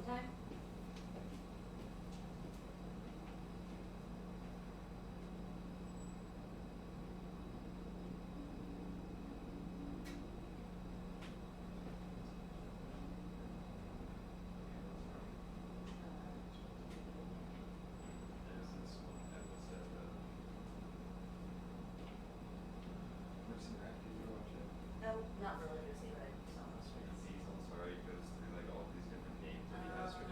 sometime? There's this one that was at never seen that. Did you watch it? No, not religiously, but I saw The this. season, sorry, goes through like all these different names that he has for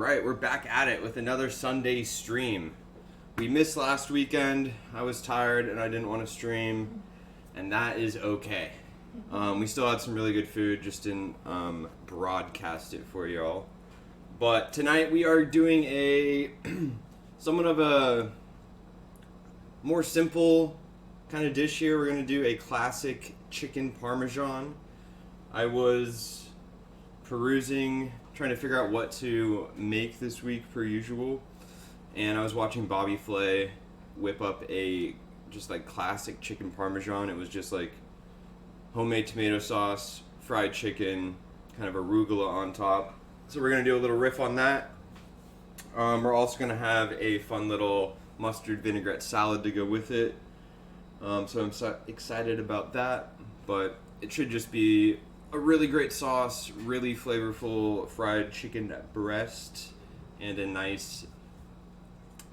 Alright, we're back at it with another Sunday stream. We missed last weekend. I was tired and I didn't want to stream, and that is okay. We still had some really good food, just didn't broadcast it for y'all. But tonight we are doing a somewhat of a more simple kind of dish here. We're going to do a classic chicken Parmesan. I was perusing, trying to figure out what to make this week per usual, and I was watching Bobby Flay whip up a just like classic chicken Parmesan. It was just like homemade tomato sauce, fried chicken, kind of arugula on top. So we're going to do a little riff on that. We're also going to have a fun little mustard vinaigrette salad to go with it. So I'm so excited about that, but it should just be a really great sauce, really flavorful fried chicken breast, and a nice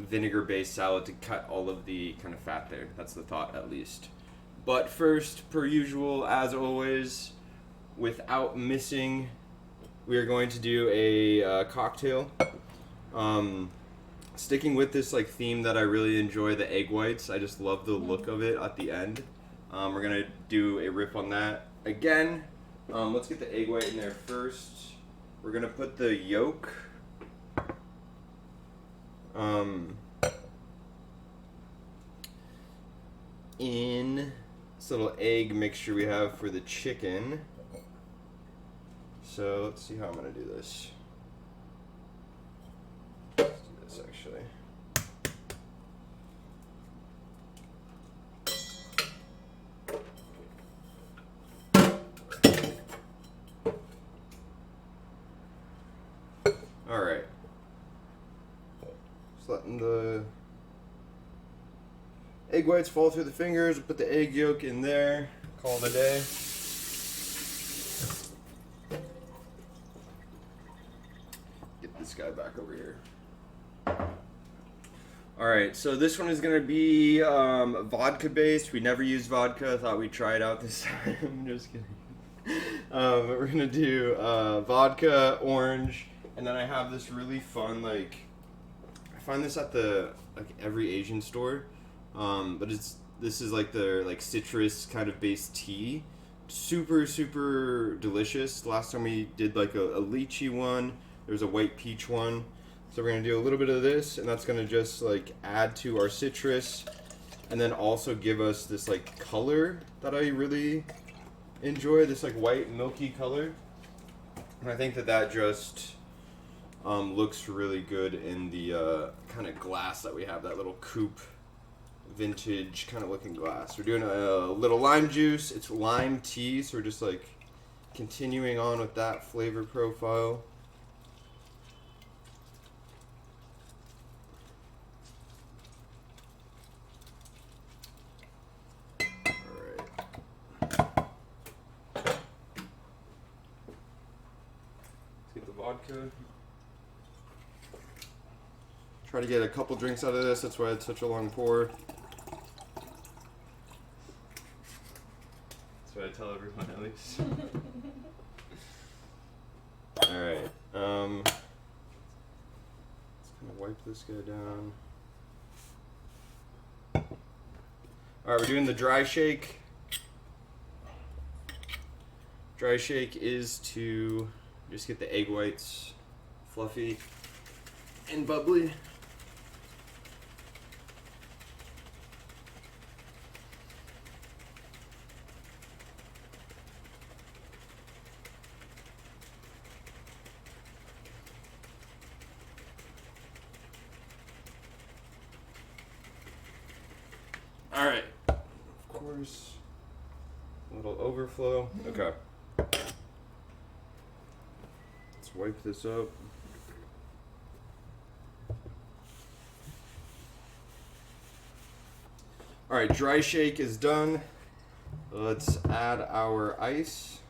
vinegar-based salad to cut all of the kind of fat there. That's the thought, at least. But first, per usual, as always, without missing, we are going to do a cocktail. Sticking with this like theme that I really enjoy, the egg whites. I just love the look of it at the end. We're gonna do a riff on that again. Let's get the egg white in there first. We're gonna put the yolk in this little egg mixture we have for the chicken. So let's see how I'm gonna do this. Let's do this actually. Alright. Just letting the egg whites fall through the fingers. Put the egg yolk in there. Call it a day. Get this guy back over here. Alright, so this one is going to be vodka based. We never used vodka. I thought we'd try it out this time. I'm just kidding. We're going to do vodka, orange, and then I have this really fun, like, I find this at the, like, every Asian store, but this is like the, like, citrus kind of based tea. Super, super delicious. Last time we did, like, a lychee one. There's a white peach one. So we're going to do a little bit of this, and that's going to just, like, add to our citrus, and then also give us this, like, color that I really enjoy, this, like, white milky color. And I think that just looks really good in the kind of glass that we have, that little coupe vintage kind of looking glass. We're doing a little lime juice. It's lime tea, so we're just like continuing on with that flavor profile. Alright. Let's get the vodka. Try to get a couple drinks out of this, that's why it's such a long pour. That's what I tell everyone, at least. Alright, let's kind of wipe this guy down. Alright, we're doing the dry shake. Dry shake is to just get the egg whites fluffy and bubbly. Alright, of course, a little overflow. Okay. Let's wipe this up. Alright, dry shake is done. Let's add our ice.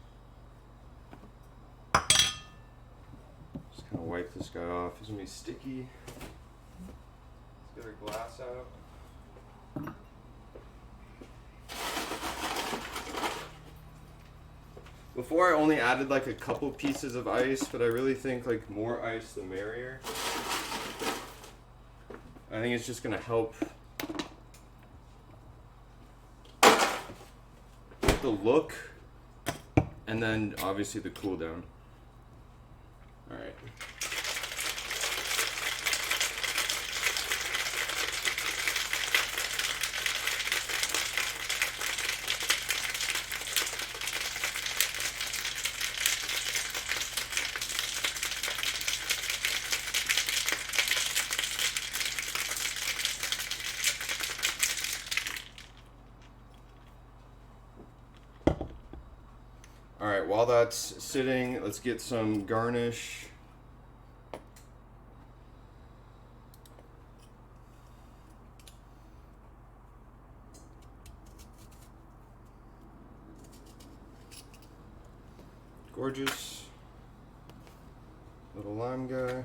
Just kind of wipe this guy off. He's gonna be sticky. Let's get our glass out. Before I only added like a couple pieces of ice, but I really think like more ice the merrier. I think it's just gonna help the look and then obviously the cool down. All right. All right, while that's sitting, let's get some garnish. Gorgeous. Little lime guy.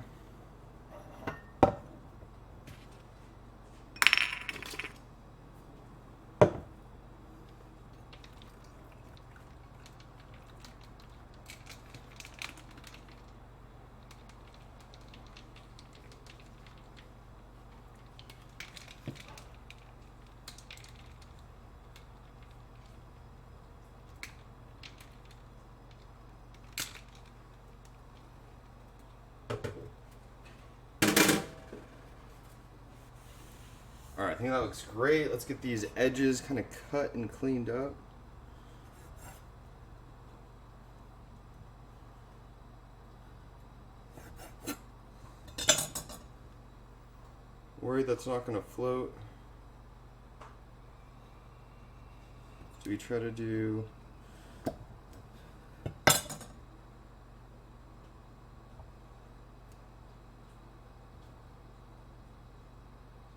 All right, I think that looks great. Let's get these edges kind of cut and cleaned up. Worried that's not going to float. Do we try to do...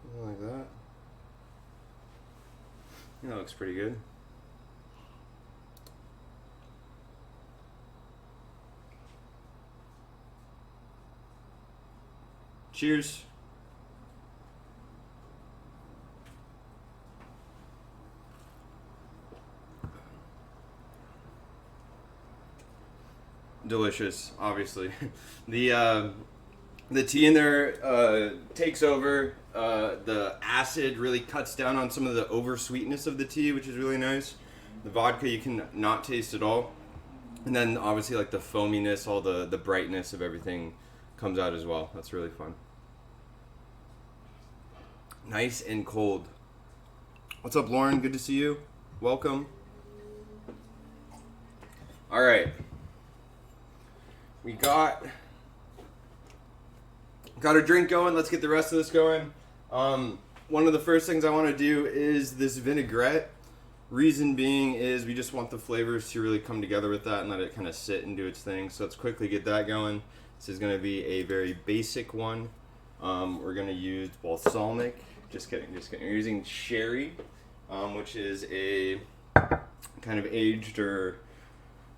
something like that? That looks pretty good. Cheers. Delicious, obviously. The tea in there takes over. The acid really cuts down on some of the over sweetness of the tea, which is really nice. The vodka you can not taste at all. And then obviously like the foaminess, all the brightness of everything comes out as well. That's really fun. Nice and cold. What's up, Lauren? Good to see you. Welcome. All right. We got a drink going. Let's get the rest of this going. One of the first things I want to do is this vinaigrette. Reason being is we just want the flavors to really come together with that and let it kind of sit and do its thing. So let's quickly get that going. This is going to be a very basic one. We're going to use balsamic. Just kidding. We're using sherry, which is a kind of aged or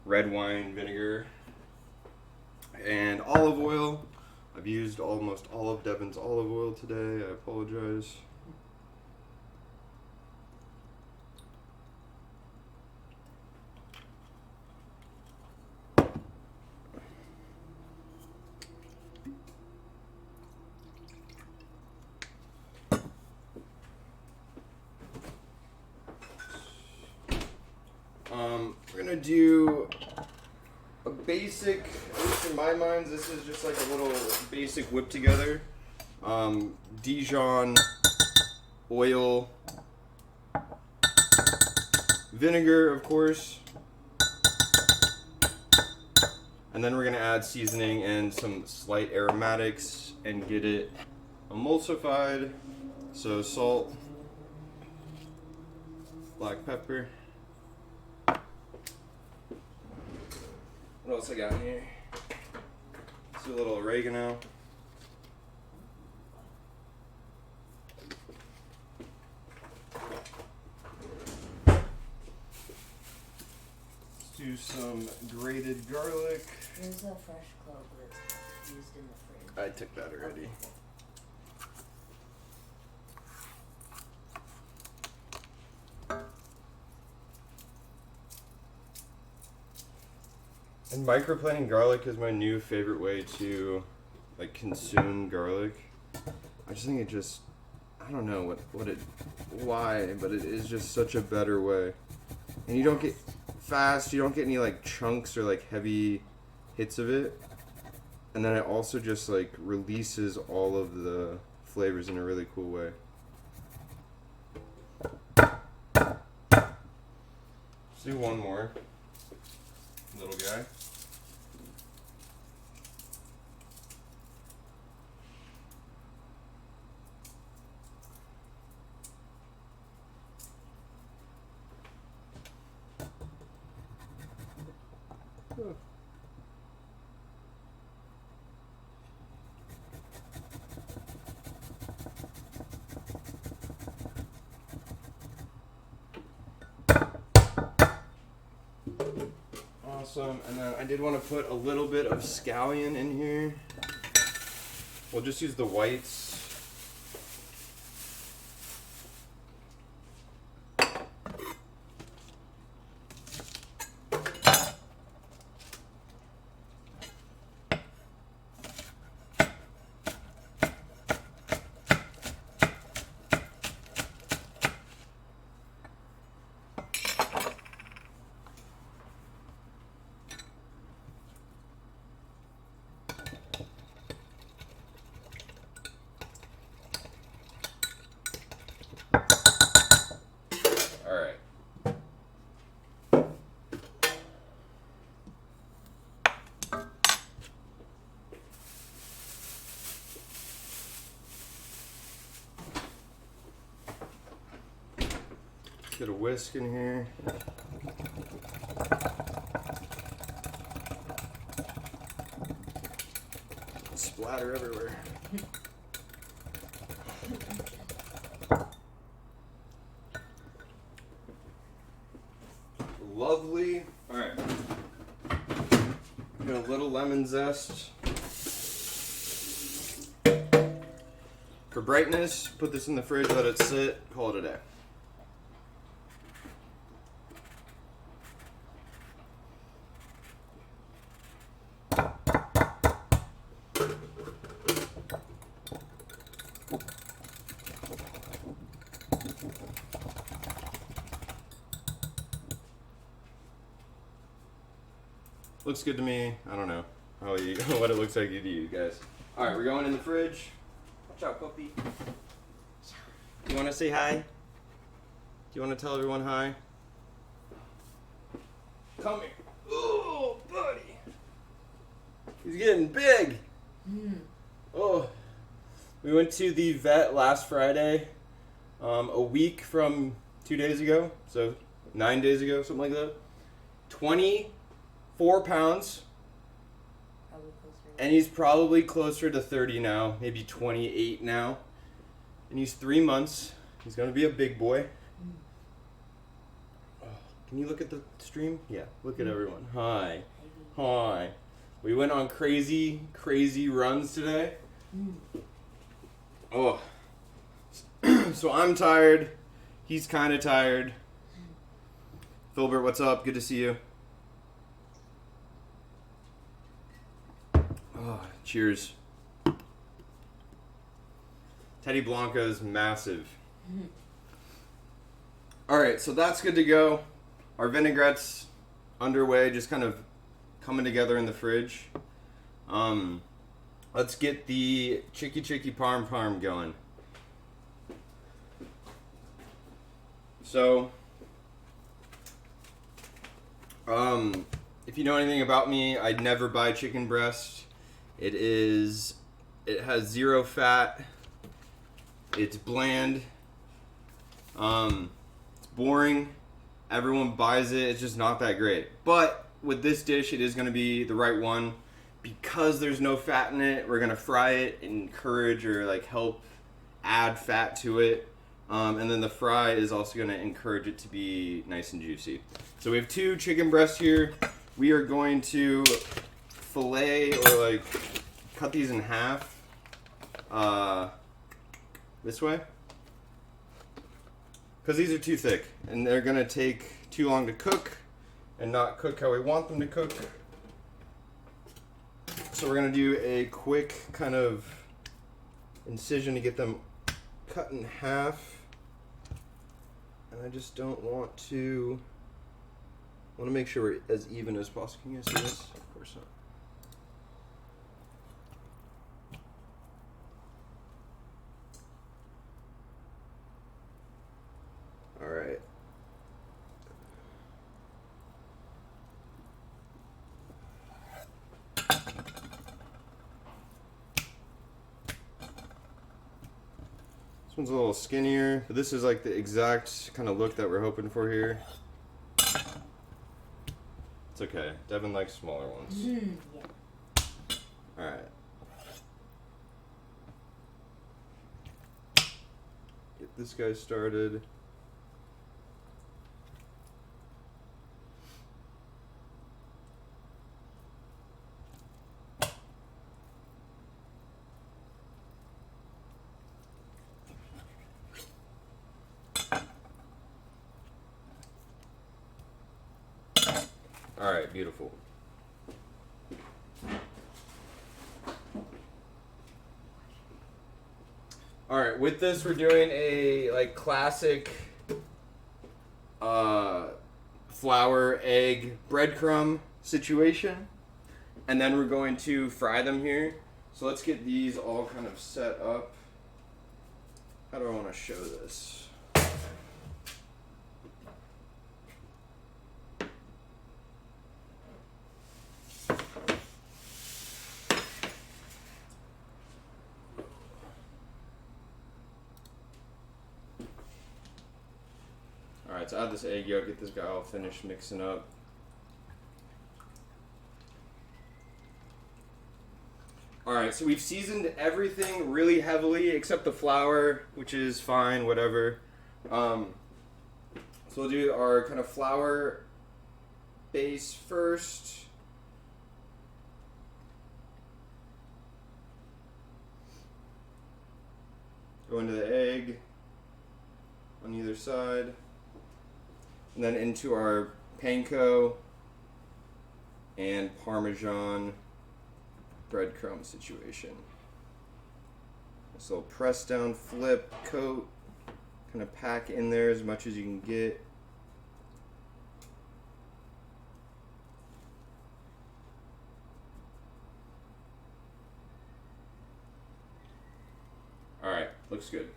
red wine vinegar. And olive oil. I've used almost all of Devin's olive oil today. I apologize. We're gonna do a basic, at least in my mind, this is just like a little basic whip together. Dijon oil, vinegar, of course, and then we're gonna add seasoning and some slight aromatics and get it emulsified. So salt, black pepper. What else I got in here? Let's do a little oregano. Let's do some grated garlic. There's a fresh clove that's used in the fridge. I took that already. Okay. And microplaning garlic is my new favorite way to like consume garlic. I just think it just, I don't know why, but it is just such a better way. And you don't get fast, you don't get any like chunks or like heavy hits of it. And then it also just like releases all of the flavors in a really cool way. Let's do one more. Little guy. Awesome, and then I did want to put a little bit of scallion in here. We'll just use the whites. Get a whisk in here. Splatter everywhere. Lovely. All right. Got a little lemon zest. For brightness, put this in the fridge, let it sit, call it a day. Looks good to me. I don't know what it looks like to you guys. All right, we're going in the fridge. Watch out, puppy. Do you want to say hi? Do you want to tell everyone hi? Come here. Oh, buddy. He's getting big. Oh. We went to the vet last Friday, a week from 2 days ago, so 9 days ago, something like that. 24 pounds. And he's probably closer to 30 now, maybe 28 now. And he's 3 months. He's going to be a big boy. Oh, can you look at the stream? Yeah, look at everyone. Hi. Hi. We went on crazy, crazy runs today. Oh. So I'm tired. He's kind of tired. Filbert, what's up? Good to see you. Oh, cheers. Teddy Blanco's massive. All right, so that's good to go. Our vinaigrette's underway, just kind of coming together in the fridge. Let's get the Chicky Parm going. So, if you know anything about me, I'd never buy chicken breast. It has zero fat. It's bland. It's boring. Everyone buys it. It's just not that great. But with this dish, it is going to be the right one. Because there's no fat in it, we're going to fry it, encourage or like help add fat to it. And then the fry is also going to encourage it to be nice and juicy. So we have 2 chicken breasts here. We are going to fillet or like cut these in half this way. Because these are too thick and they're going to take too long to cook and not cook how we want them to cook. So we're gonna do a quick kind of incision to get them cut in half. And I just don't want to. I want to make sure we're as even as possible. Can you guys see this? Of course not. All right. This one's a little skinnier, but this is like the exact kind of look that we're hoping for here. It's okay. Devin likes smaller ones. Yeah. All right. Get this guy started. All right, beautiful. All right, with this we're doing a like classic flour, egg, breadcrumb situation. And then we're going to fry them here. So let's get these all kind of set up. How do I want to show this? Alright, so add this egg yolk, get this guy all finished mixing up. Alright, so we've seasoned everything really heavily except the flour, which is fine, whatever. So we'll do our kind of flour base first. Go into the egg on either side. And then into our panko and Parmesan breadcrumb situation. So press down, flip, coat, kind of pack in there as much as you can get. All right, looks good.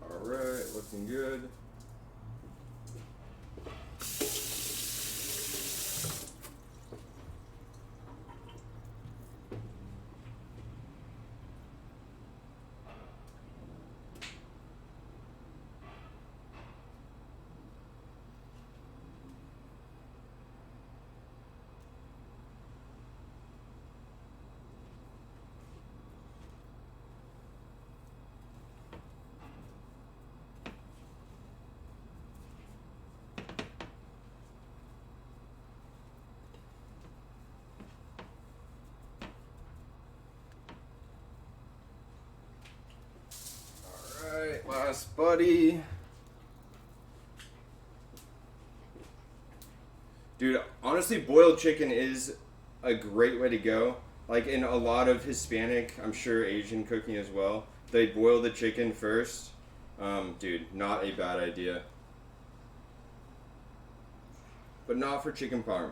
Alright, looking good. Alright, last buddy. Dude, honestly, boiled chicken is a great way to go. Like in a lot of Hispanic, I'm sure Asian cooking as well, they boil the chicken first. Dude, not a bad idea. But not for chicken parm.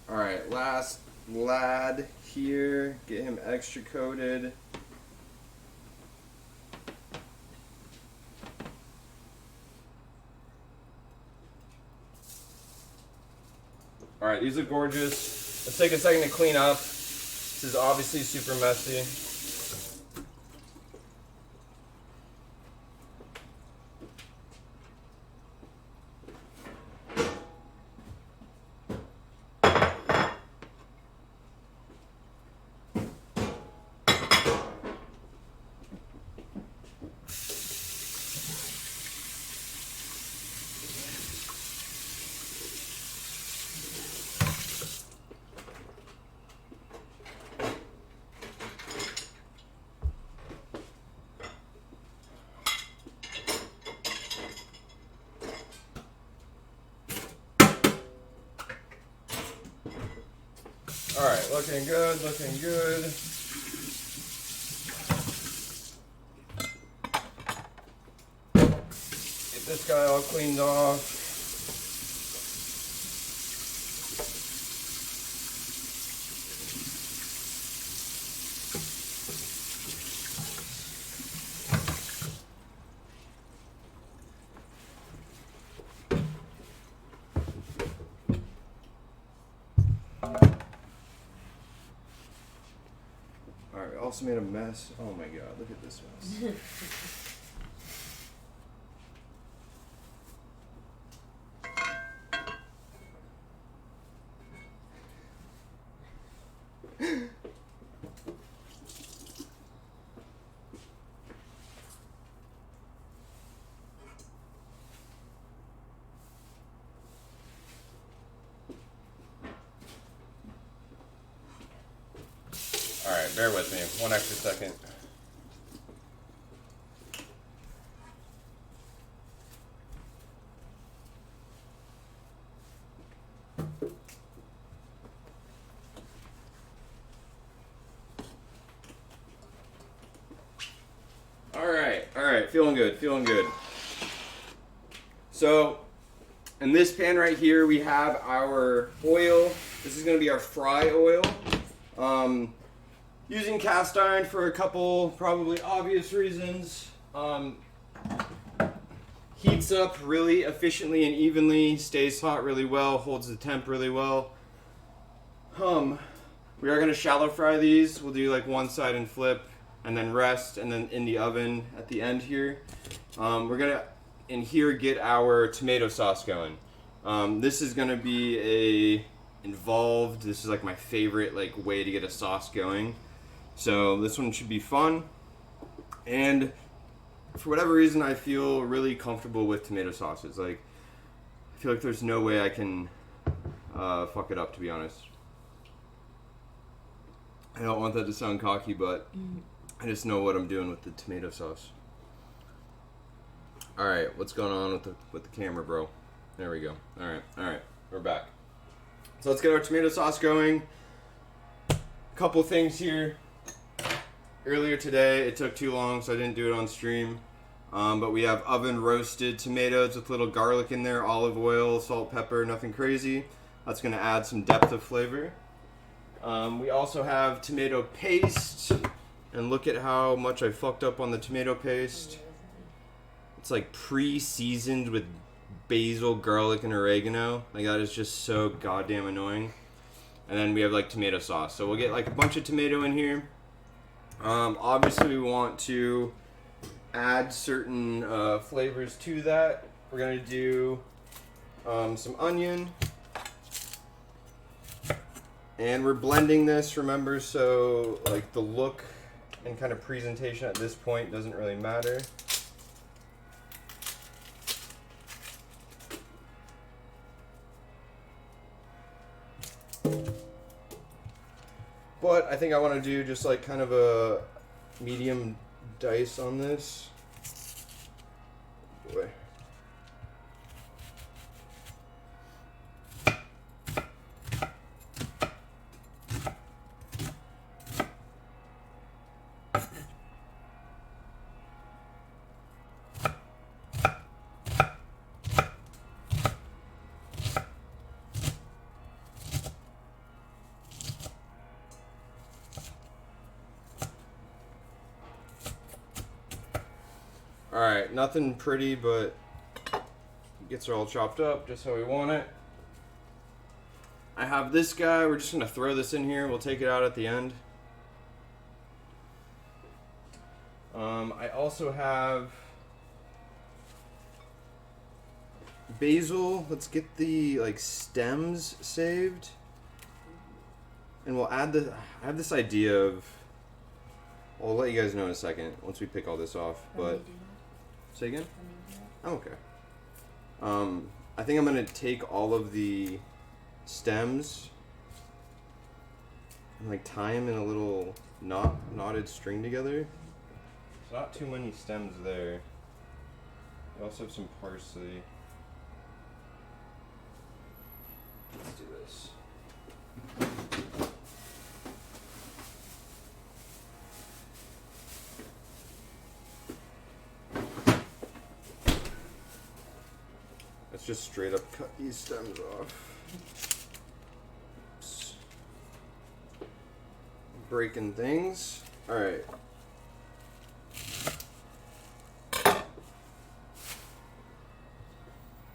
Alright, last lad here. Get him extra coated. Alright, these look gorgeous. Let's take a second to clean up. This is obviously super messy. Alright, looking good, looking good. Get this guy all cleaned off. Alright, also made a mess. Oh my god, look at this mess. Alright, bear with me. One extra second. Alright, feeling good, feeling good. So, in this pan right here, we have our oil. This is going to be our fry oil. Using cast iron for a couple probably obvious reasons. Heats up really efficiently and evenly, stays hot really well, holds the temp really well. We are going to shallow fry these. We'll do like one side and flip, and then rest, and then in the oven at the end here. We're going to, in here, get our tomato sauce going. This is going to be involved. This is like my favorite like way to get a sauce going. So this one should be fun. And for whatever reason, I feel really comfortable with tomato sauces. Like, I feel like there's no way I can fuck it up, to be honest. I don't want that to sound cocky, but I just know what I'm doing with the tomato sauce. All right, what's going on with the camera, bro? There we go. All right, we're back. So let's get our tomato sauce going. A couple things here. Earlier today, it took too long, so I didn't do it on stream. But we have oven roasted tomatoes with little garlic in there, olive oil, salt, pepper, nothing crazy. That's going to add some depth of flavor. We also have tomato paste. And look at how much I fucked up on the tomato paste. It's like pre-seasoned with basil, garlic, and oregano. Like, that is just so goddamn annoying. And then we have like tomato sauce. So we'll get like a bunch of tomato in here. Obviously we want to add certain flavors to that. We're going to do some onion. And we're blending this, remember, so like the look and kind of presentation at this point doesn't really matter. But I think I want to do just like kind of a medium dice on this. Boy. Alright, nothing pretty, but gets it all chopped up just how we want it. I have this guy, we're just going to throw this in here, we'll take it out at the end. I also have basil. Let's get the like stems saved, and we'll add the. I have this idea of. I'll let you guys know in a second once we pick all this off. But say again. I'm okay. I think I'm gonna take all of the stems and like tie them in a little knotted string together. There's not too many stems there. I also have some parsley. Let's do this. Let's just straight up cut these stems off. Oops. Breaking things. Alright.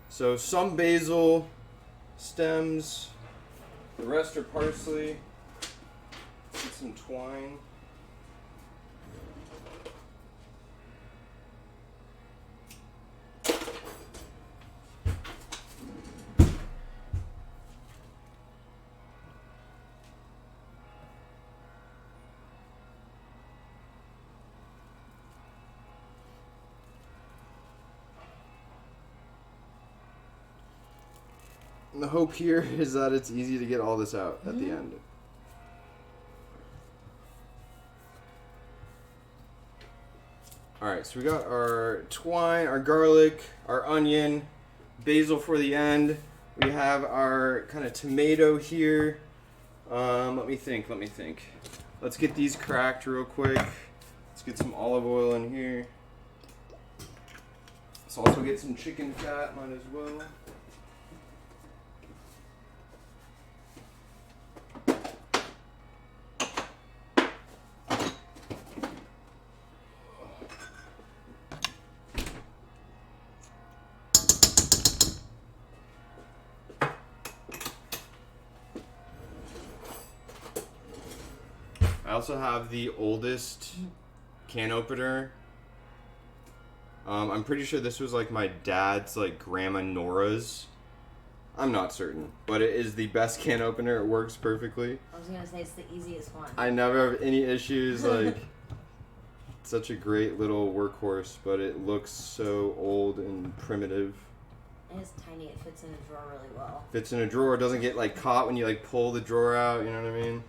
So some basil stems, the rest are parsley. Get some twine. And the hope here is that it's easy to get all this out at the end. Alright, so we got our twine, our garlic, our onion, basil for the end. We have our kind of tomato here. Let me think. Let's get these cracked real quick. Let's get some olive oil in here. Let's also get some chicken fat, might as well. I also have the oldest can opener. I'm pretty sure this was like my dad's, like Grandma Nora's. I'm not certain, but it is the best can opener. It works perfectly. I was gonna say it's the easiest one. I never have any issues. Like, it's such a great little workhorse, but it looks so old and primitive. And it's tiny. It fits in a drawer really well. Fits in a drawer. Doesn't get like caught when you like pull the drawer out. You know what I mean?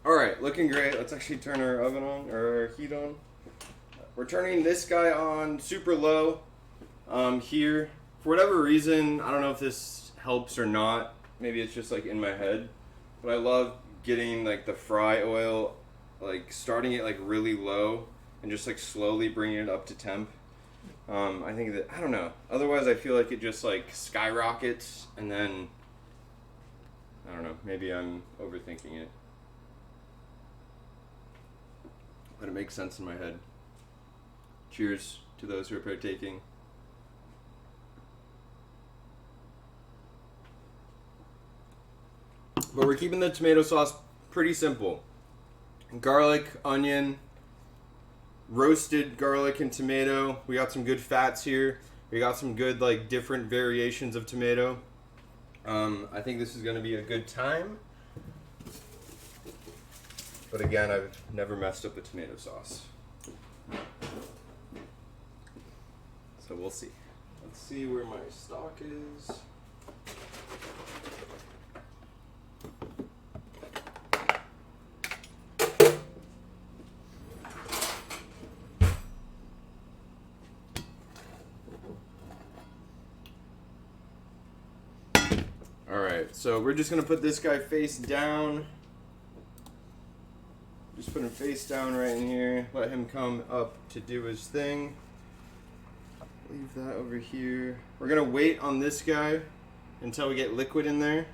Alright, looking great. Let's actually turn our oven on, or our heat on. We're turning this guy on super low here. For whatever reason, I don't know if this helps or not. Maybe it's just like in my head. But I love getting like the fry oil, like starting it like really low and just like slowly bringing it up to temp. I think that, I don't know. Otherwise, I feel like it just like skyrockets and then, I don't know, maybe I'm overthinking it. But it makes sense in my head. Cheers to those who are partaking. But we're keeping the tomato sauce pretty simple. Garlic, onion, roasted garlic and tomato. We got some good fats here. We got some good like different variations of tomato. I think this is going to be a good time. But again, I've never messed up a tomato sauce. So we'll see. Let's see where my stock is. Alright, so we're just going to put this guy face down. Just put him face down right in here. Let him come up to do his thing. Leave that over here. We're gonna wait on this guy until we get liquid in there.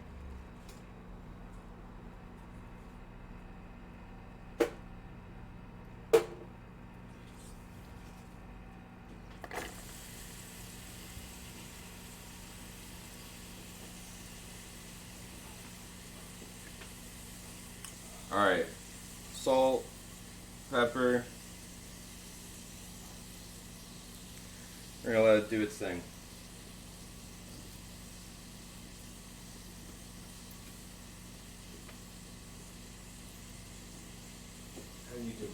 Alright, salt, pepper. We're gonna let it do its thing. How you doing?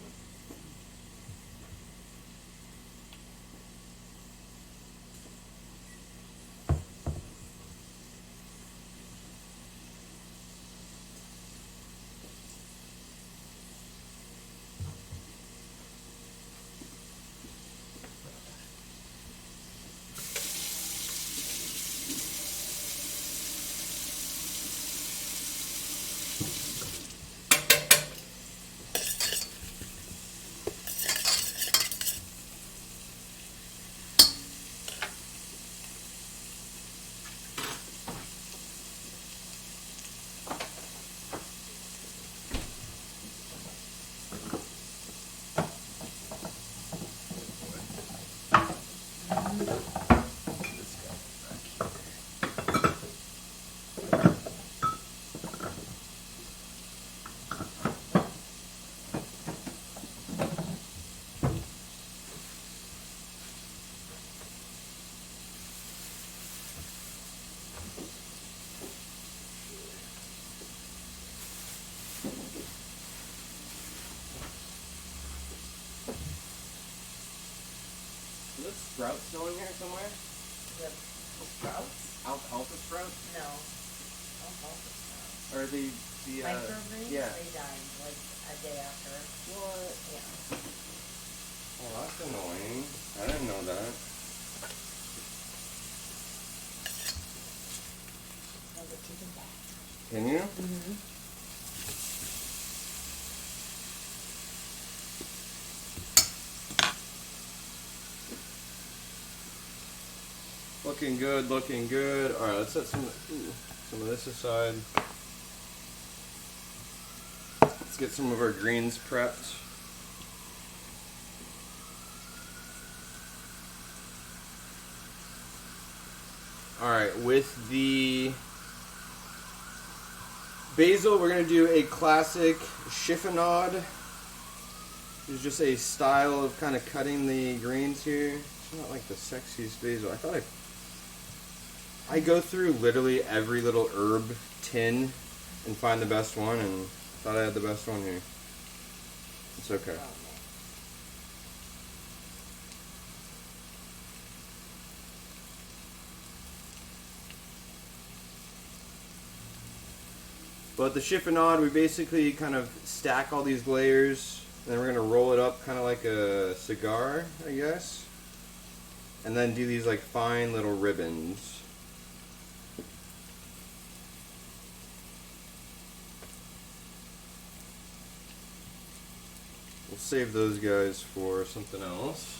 Is this sprout still in here somewhere? The sprouts? Alfalfa sprout? No. Alfalfa sprouts. Or the Microgreens? yeah. They died like a day after. What? Yeah. Oh, that's annoying. I didn't know that. I'll get you them back. Can you? Mm-hmm. Looking good, looking good. Alright, let's set some of this aside. Let's get some of our greens prepped. Alright, with the basil, we're going to do a classic chiffonade. It's just a style of kind of cutting the greens here. It's not like the sexiest basil. I go through literally every little herb tin and find the best one, and thought I had the best one here. It's okay. But the chiffonade, we basically kind of stack all these layers, and then we're going to roll it up kind of like a cigar, I guess. And then do these like fine little ribbons. We'll save those guys for something else.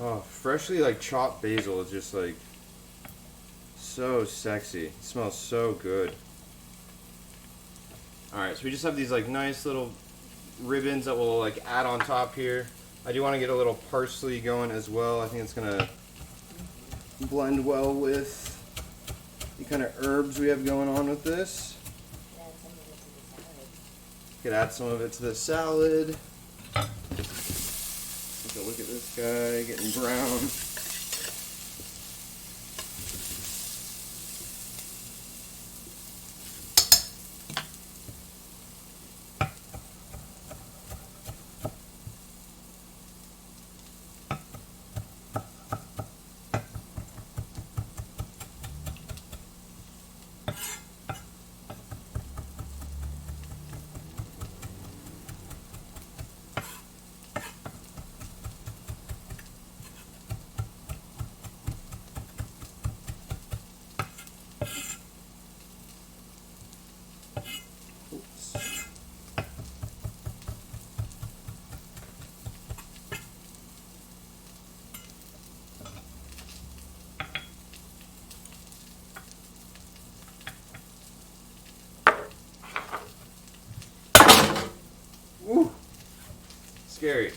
Oh, freshly like chopped basil is just like so sexy. It smells so good. Alright, so we just have these like nice little ribbons that we'll like add on top here. I do want to get a little parsley going as well. I think it's gonna blend well with the kind of herbs we have going on with this. Add some of it to the salad. Could add some of it to the salad. Take a look look at this guy getting brown. Ooh, scary.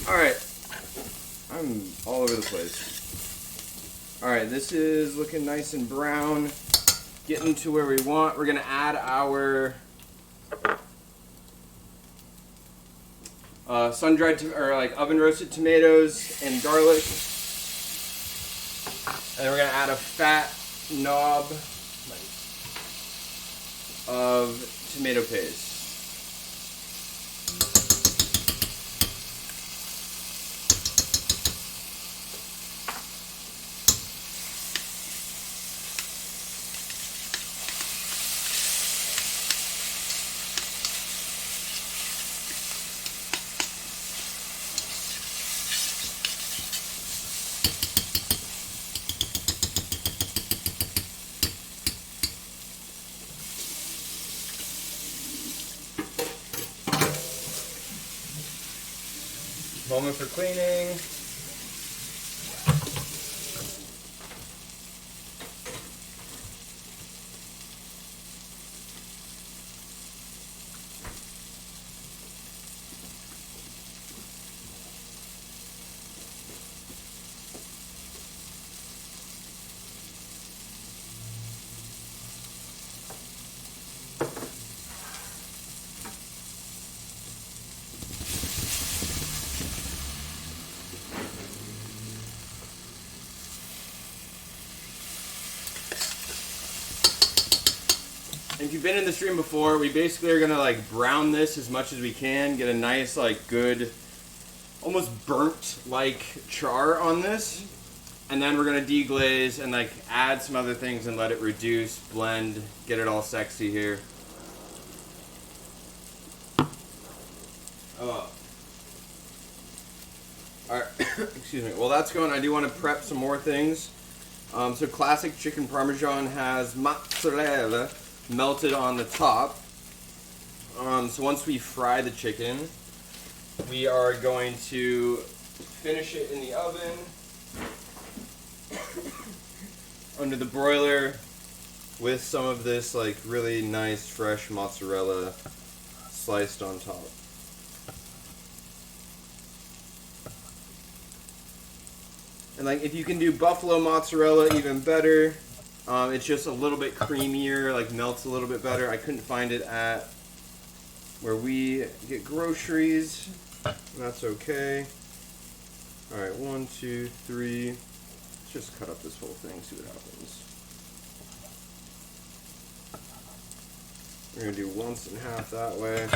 Alright, I'm all over the place. Alright, this is looking nice and brown. Getting to where we want. We're gonna add our sun-dried or like oven-roasted tomatoes and garlic. And then we're gonna add a fat knob of tomato paste. Moment for cleaning. If you've been in the stream before, we basically are gonna like brown this as much as we can, get a nice like good, almost burnt like char on this, and then we're gonna deglaze and like add some other things and let it reduce, blend, get it all sexy here. Oh. Alright, excuse me. While that's going, I do want to prep some more things. So classic chicken Parmesan has mozzarella melted on the top. So once we fry the chicken, we are going to finish it in the oven under the broiler with some of this like really nice fresh mozzarella sliced on top. And like if you can do buffalo mozzarella, even better. It's just a little bit creamier, like melts a little bit better. I couldn't find it at where we get groceries. That's okay. Alright, 1, 2, 3. Let's just cut up this whole thing, see what happens. We're going to do 1 1/2 that way.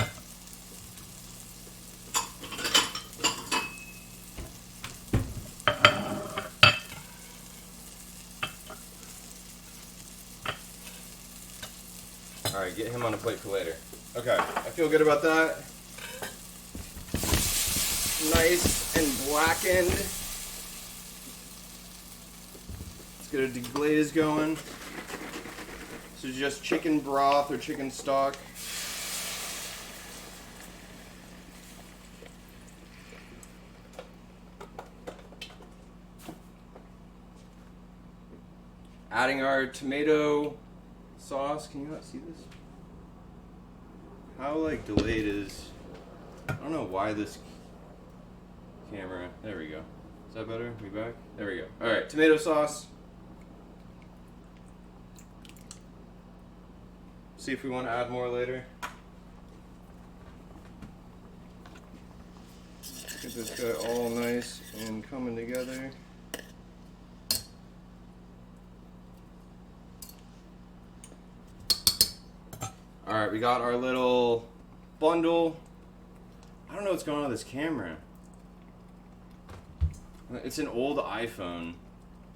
Alright, get him on a plate for later. Okay, I feel good about that. Nice and blackened. Let's get a deglaze going. This is just chicken broth or chicken stock. Adding our tomato sauce. Can you not see this? How like delayed is, I don't know why this camera, there we go. Is that better? We back? There we go. Alright, tomato sauce. See if we want to add more later. this guy all nice and coming together. Alright, we got our little bundle. I don't know what's going on with this camera. It's an old iPhone.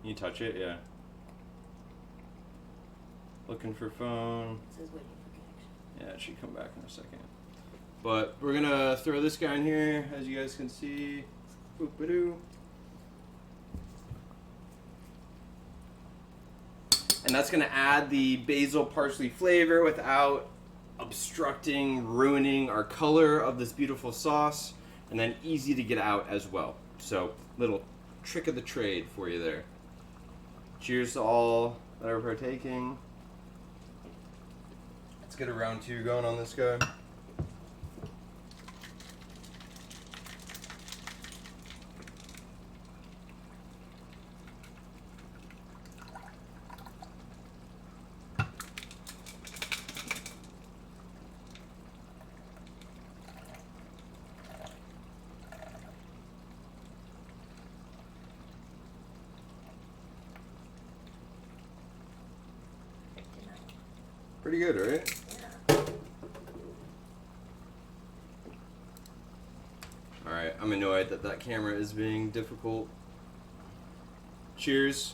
Can you touch it? Yeah. Looking for phone. It says waiting for connection. Yeah, it should come back in a second. But we're gonna throw this guy in here, as you guys can see. Boop-a-doo. And that's gonna add the basil parsley flavor without obstructing, ruining our color of this beautiful sauce, and then easy to get out as well. So, little trick of the trade for you there. Cheers to all that are partaking. Let's get a round 2 going on this guy. Pretty good, right? Yeah. Alright, I'm annoyed that that camera is being difficult. Cheers.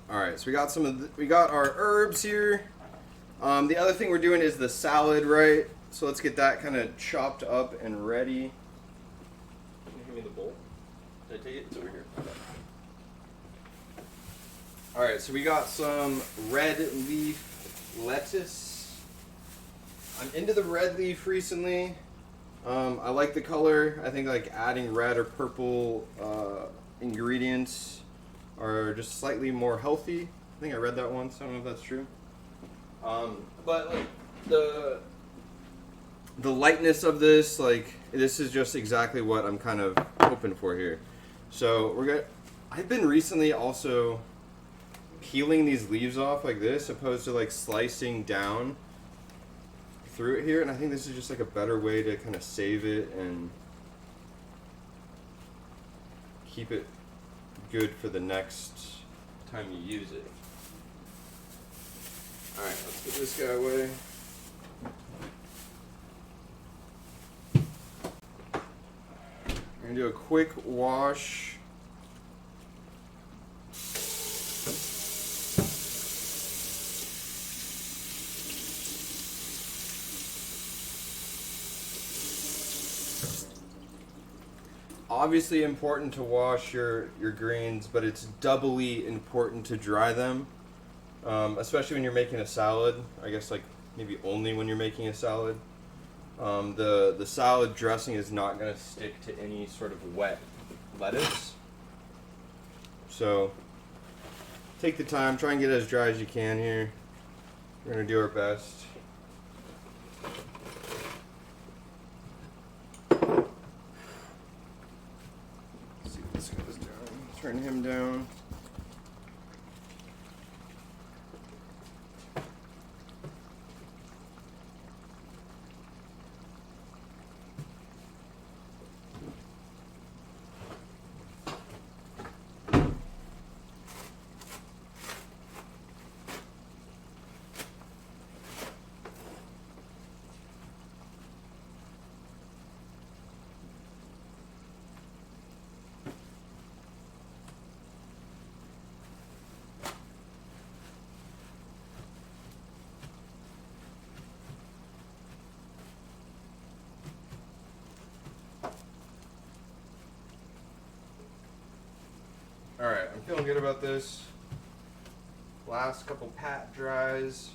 Alright, so we got our herbs here. The other thing we're doing is the salad, right? So let's get that kind of chopped up and ready. Can you hand me the bowl? Did I take it? It's over here. Alright, so we got some red leaf lettuce. I'm into the red leaf recently. I like the color. I think like adding red or purple ingredients are just slightly more healthy. I think I read that once. I don't know if that's true. But like the lightness of this, like this is just exactly what I'm kind of hoping for here. So I've been recently also peeling these leaves off like this, opposed to like slicing down through it here, and I think this is just like a better way to kind of save it and keep it good for the next time you use it. Alright, let's put this guy away. We're going to do a quick wash. Obviously important to wash your greens, but it's doubly important to dry them. Especially when you're making a salad. I guess like maybe only when you're making a salad. The salad dressing is not going to stick to any sort of wet lettuce. So take the time, try and get it as dry as you can here. We're going to do our best. Let's see what this guy's doing. Turn him down. Alright, I'm feeling good about this. Last couple pat dries.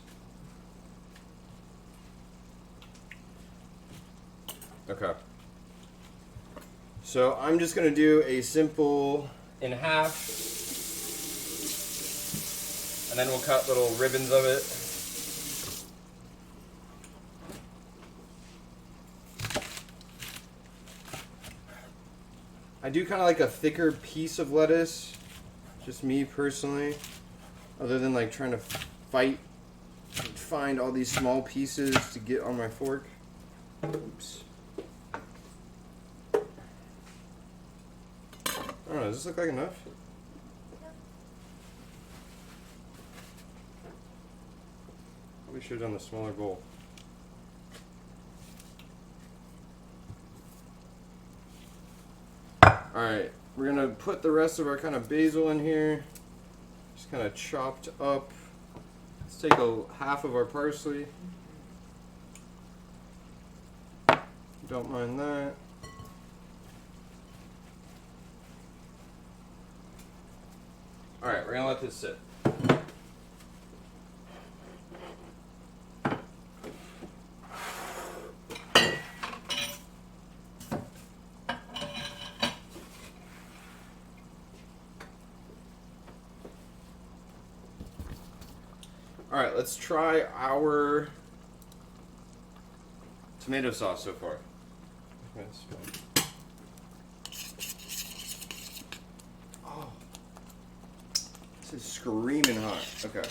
Okay. So I'm just going to do a simple in half. And then we'll cut little ribbons of it. I do kind of like a thicker piece of lettuce, just me personally, other than like trying to fight and find all these small pieces to get on my fork. Oops. I don't know, does this look like enough? Probably should have done the smaller bowl. Alright, we're gonna put the rest of our kind of basil in here. Just kind of chopped up. Let's take half of our parsley. Don't mind that. Alright, we're gonna let this sit. Alright, let's try our tomato sauce so far. Oh, this is screaming hot. Okay.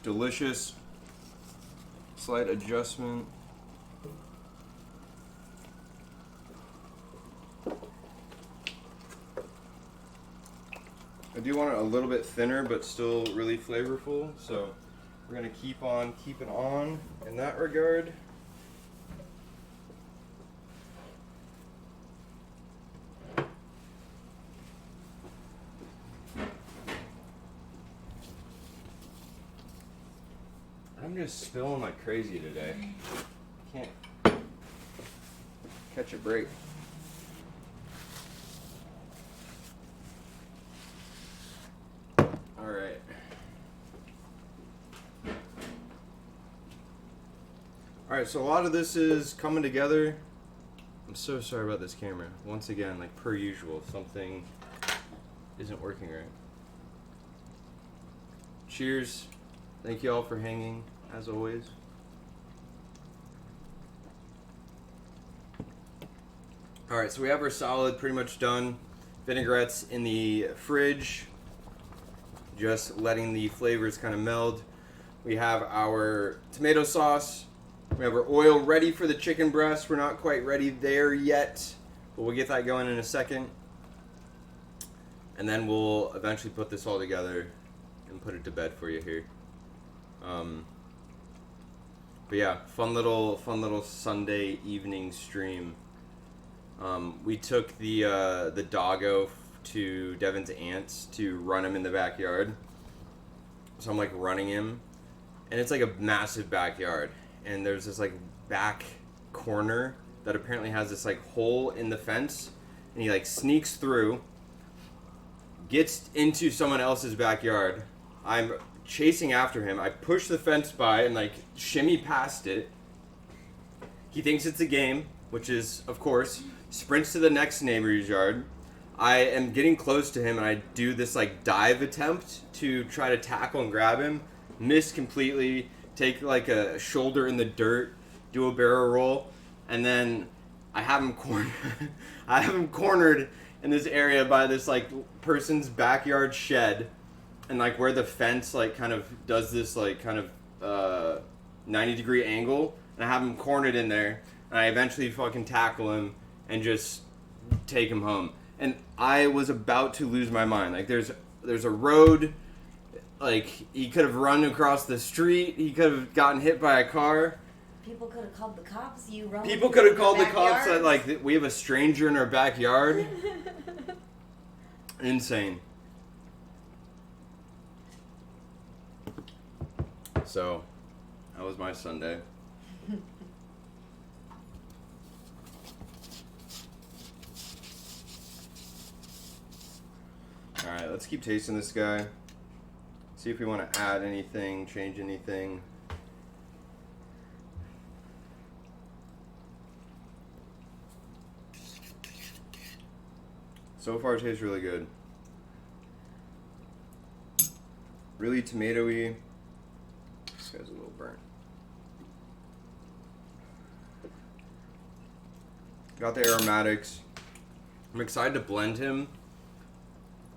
Delicious. Slight adjustment. I do want it a little bit thinner, but still really flavorful. So we're gonna keep on keeping on in that regard. I'm just spilling like crazy today. Can't catch a break. Alright, so a lot of this is coming together. I'm so sorry about this camera. Once again, like per usual, something isn't working right. Cheers. Thank you all for hanging, as always. Alright, so we have our salad pretty much done. Vinaigrette's in the fridge. Just letting the flavors kind of meld. We have our tomato sauce. We have our oil ready for the chicken breast. We're not quite ready there yet, but we'll get that going in a second. And then we'll eventually put this all together and put it to bed for you here. But yeah, fun little Sunday evening stream. We took the doggo to Devin's aunt's to run him in the backyard. So I'm like running him, and it's like a massive backyard. And there's this like back corner that apparently has this like hole in the fence, and he like sneaks through, gets into someone else's backyard. I'm chasing after him. I push the fence by and like shimmy past it. He thinks it's a game, which is of course, sprints to the next neighbor's yard. I am getting close to him, and I do this like dive attempt to try to tackle and grab him. Miss completely. Take like a shoulder in the dirt, do a barrel roll, and then I have him cornered. I have him cornered in this area by this like person's backyard shed, and like where the fence like kind of does this like kind of 90-degree angle, and I have him cornered in there, and I eventually fucking tackle him and just take him home. And I was about to lose my mind. Like there's a road. Like, he could have run across the street. He could have gotten hit by a car. People could have called the cops. People could have called the cops that, like, we have a stranger in our backyard. Insane. So, that was my Sunday. Alright, let's keep tasting this guy. See if we want to add anything, change anything. So far it tastes really good. Really tomatoey. This guy's a little burnt. Got the aromatics. I'm excited to blend him.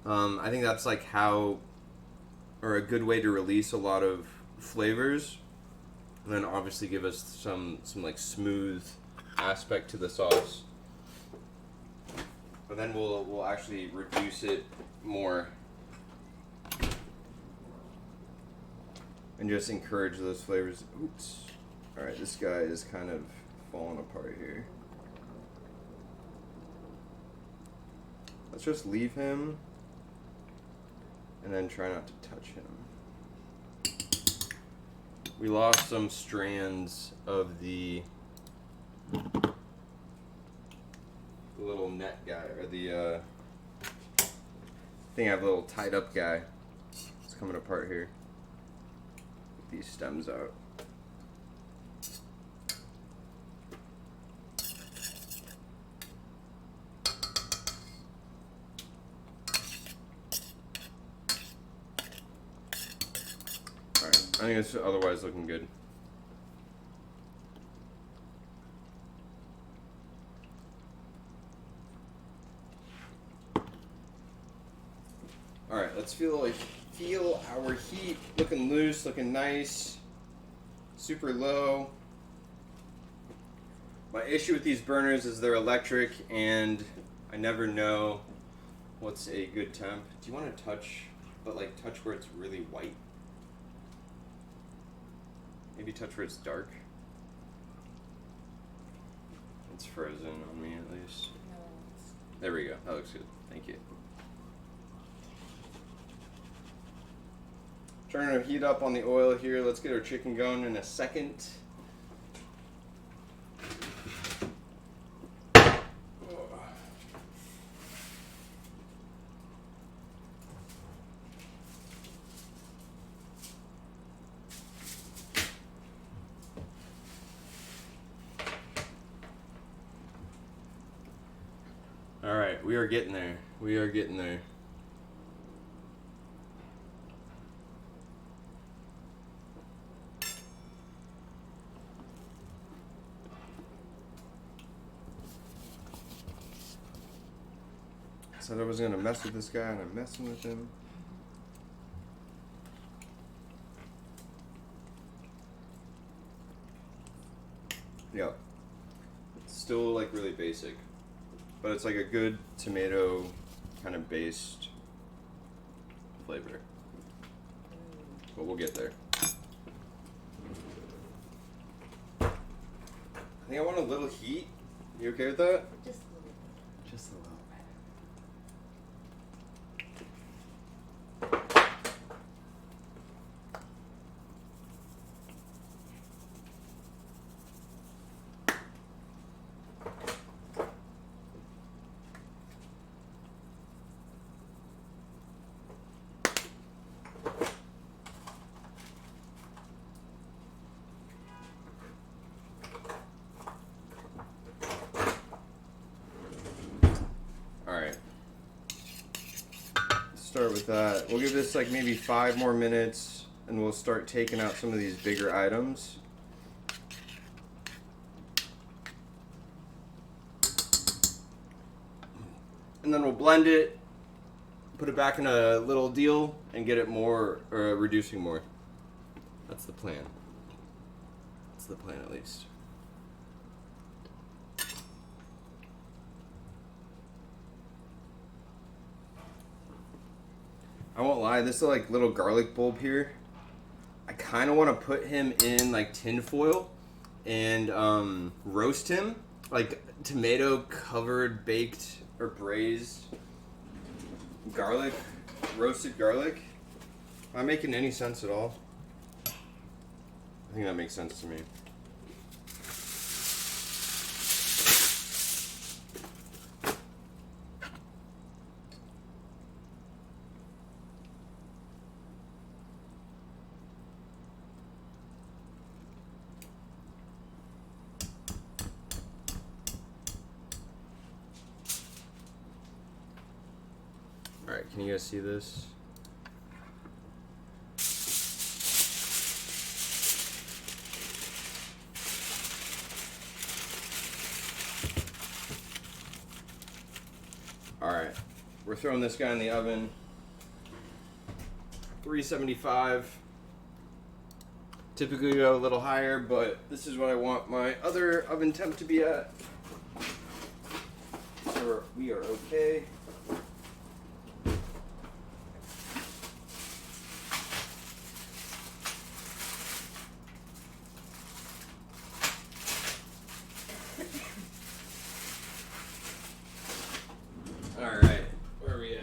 I think that's like how, or a good way to release a lot of flavors, and then obviously give us some like smooth aspect to the sauce. But then we'll actually reduce it more and just encourage those flavors. Oops. All right, this guy is kind of falling apart here. Let's just leave him and then try not to touch him. We lost some strands of the little net guy, or the thing I have a little tied up guy. It's coming apart here. Get these stems out. I think it's otherwise looking good. All right, let's feel our heat. Looking loose, looking nice. Super low. My issue with these burners is they're electric, and I never know what's a good temp. Do you want to touch, but like touch where it's really white? Maybe touch where it's dark. It's frozen on me at least. No, There we go. That looks good. Thank you. Trying to heat up on the oil here. Let's get our chicken going in a second. All right, we are getting there. We are getting there. Said I was gonna mess with this guy, and I'm messing with him. Yeah. It's still like really basic. But it's like a good tomato kind of based flavor. But we'll get there. I think I want a little heat. You okay with that? just a little bit. Just a little bit. Start with that. We'll give this like maybe 5 more minutes, and we'll start taking out some of these bigger items. And then we'll blend it, put it back in a little deal, and get it more, or reducing more. That's the plan. That's the plan, at least. I won't lie, this like little garlic bulb here, I kind of want to put him in like tin foil and roast him, like tomato covered, baked or braised garlic, roasted garlic. Am I making any sense at all? I think that makes sense to me. Alright, can you guys see this? throwing this guy in the oven. 375. Typically go a little higher, but this is what I want my other oven temp to be at. So we are okay. All right, where are we at?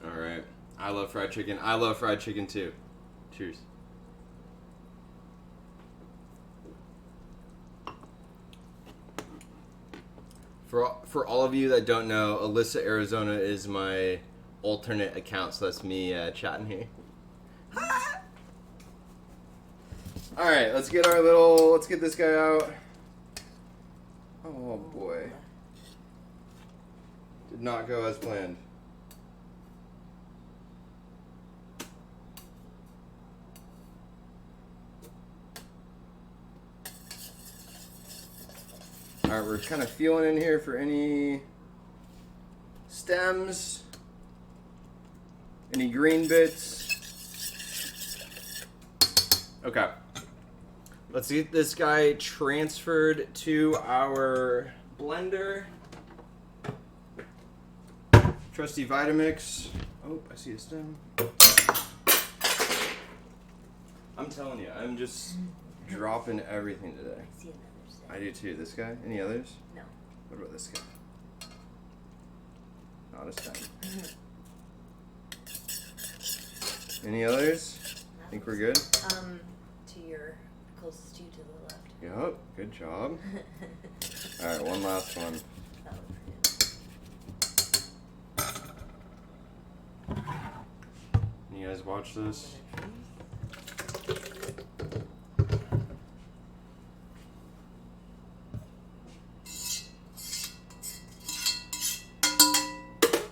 All right, I love fried chicken. I love fried chicken too. Cheers. For all of you that don't know, Alyssa Arizona is my alternate account, so that's me chatting here. All right, let's get this guy out. Oh boy, did not go as planned. All right, we're kind of feeling in here for any stems, any green bits. Okay. Let's get this guy transferred to our blender. Trusty Vitamix. Oh, I see a stem. I'm telling you, I'm just dropping everything today. I see another set. I do too. This guy? Any others? No. What about this guy? Not a stem. Any others? I think we're good. To your closest to you to the left. Yup. Good job. All right, one last one. That looks good. You guys watch this?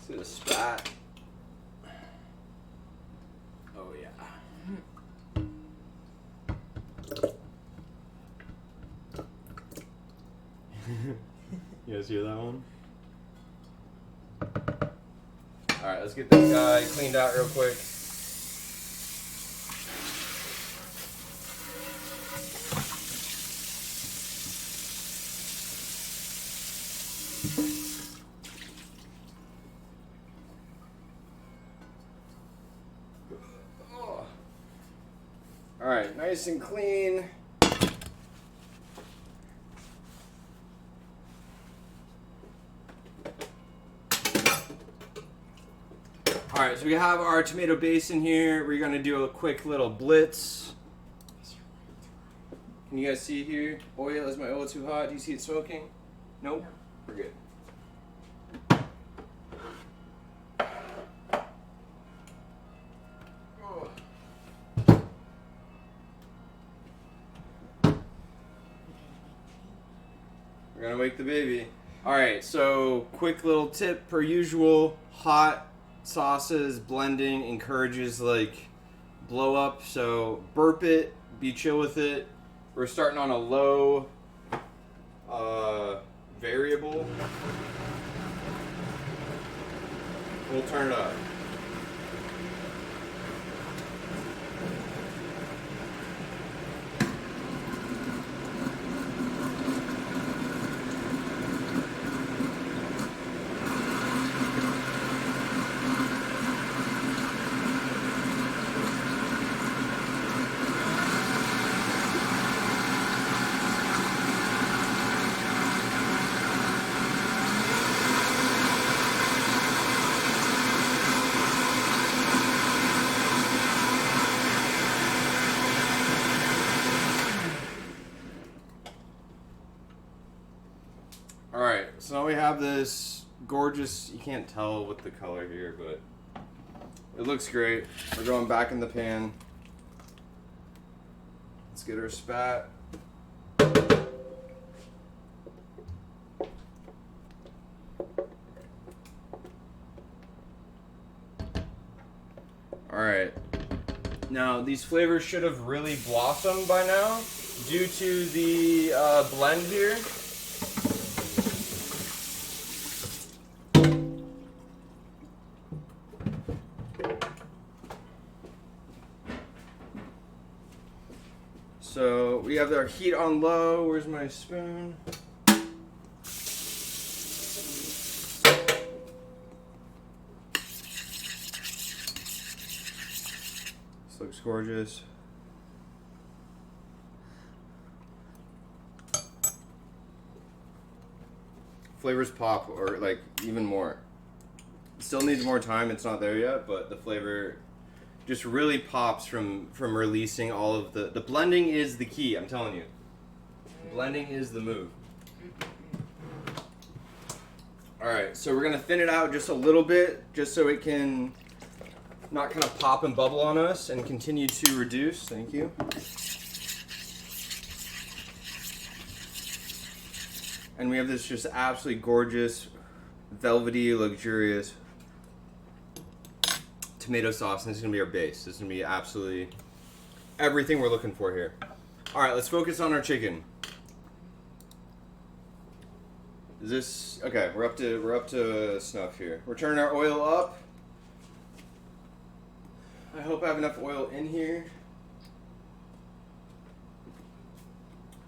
See the spat. Oh yeah. You guys hear that one? Alright, let's get this guy cleaned out real quick. Alright, nice and clean. Alright, so we have our tomato base in here. We're going to do a quick little blitz. Can you guys see here? Oil, is my oil too hot? Do you see it smoking? Nope. We're good. We're gonna wake the baby. Alright, so quick little tip per usual. Hot sauces blending encourages like blow up, so burp it, be chill with it. We're starting on a low variable. We'll turn it up. Alright, so now we have this gorgeous, you can't tell with the color here, but it looks great. We're going back in the pan. Let's get our spat. Alright. Now, these flavors should have really blossomed by now due to the blend here. So we have our heat on low. Where's my spoon? This looks gorgeous. Flavors pop, or like even more. Still needs more time. It's not there yet, but the flavor just really pops from releasing all of the blending is the key. I'm telling you, blending is the move. All right, so we're gonna thin it out just a little bit, just so it can not kind of pop and bubble on us, and continue to reduce. Thank you. And we have this just absolutely gorgeous, velvety, luxurious tomato sauce, and this is gonna be our base. This is gonna be absolutely everything we're looking for here. All right, let's focus on our chicken. Is this okay? We're up to snuff here. We're turning our oil up. I hope I have enough oil in here.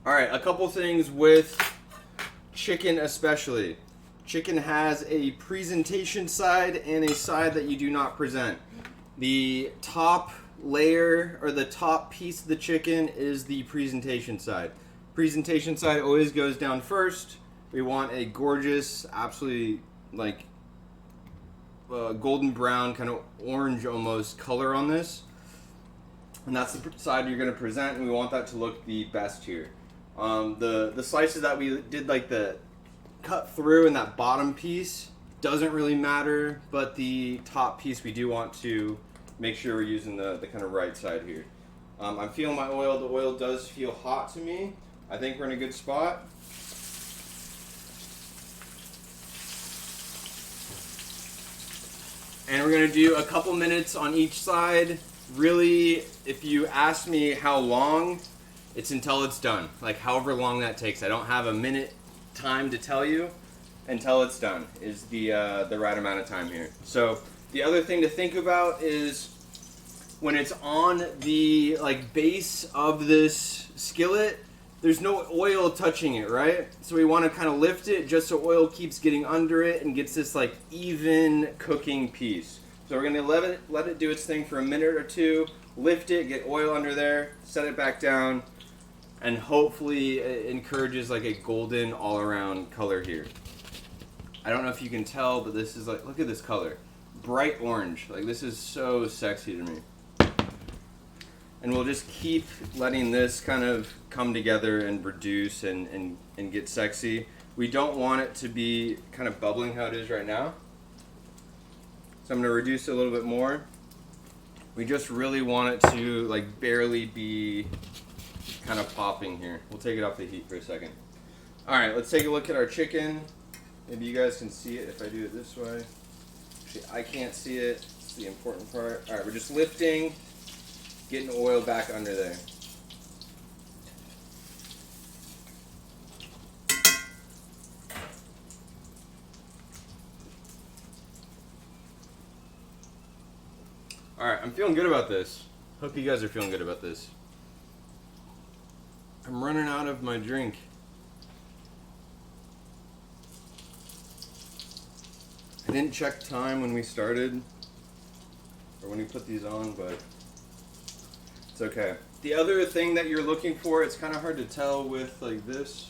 All right, a couple things with chicken especially. Chicken has a presentation side and a side that you do not present. The top layer or the top piece of the chicken is the presentation side. Presentation side always goes down first. We want a gorgeous, absolutely like golden brown, kind of orange almost color on this. And that's the side you're going to present, and we want that to look the best here. The slices that we did, like the cut through in that bottom piece, doesn't really matter, but the top piece we do want to make sure we're using the kind of right side here. I'm feeling my oil. The oil does feel hot to me. I think we're in a good spot. And we're going to do a couple minutes on each side. Really, if you ask me how long, it's until it's done. Like however long that takes. I don't have a minute time to tell you. Until it's done is the right amount of time here. So the other thing to think about is when it's on the like base of this skillet, there's no oil touching it, right? So we want to kind of lift it just so oil keeps getting under it and gets this like even cooking piece. So we're going to let it do its thing for a minute or two, lift it, get oil under there, set it back down, and hopefully it encourages like a golden all around color here. I don't know if you can tell, but this is like, look at this color. Bright orange. Like this is so sexy to me. And we'll just keep letting this kind of come together and reduce and get sexy. We don't want it to be kind of bubbling how it is right now. So I'm going to reduce it a little bit more. We just really want it to like barely be kind of popping here. We'll take it off the heat for a second. All right, let's take a look at our chicken. Maybe you guys can see it if I do it this way. Actually, I can't see it. It's the important part. All right, we're just lifting, getting oil back under there. All right, I'm feeling good about this. Hope you guys are feeling good about this. I'm running out of my drink. I didn't check time when we started, or when we put these on, but it's okay. The other thing that you're looking for, it's kind of hard to tell with like this,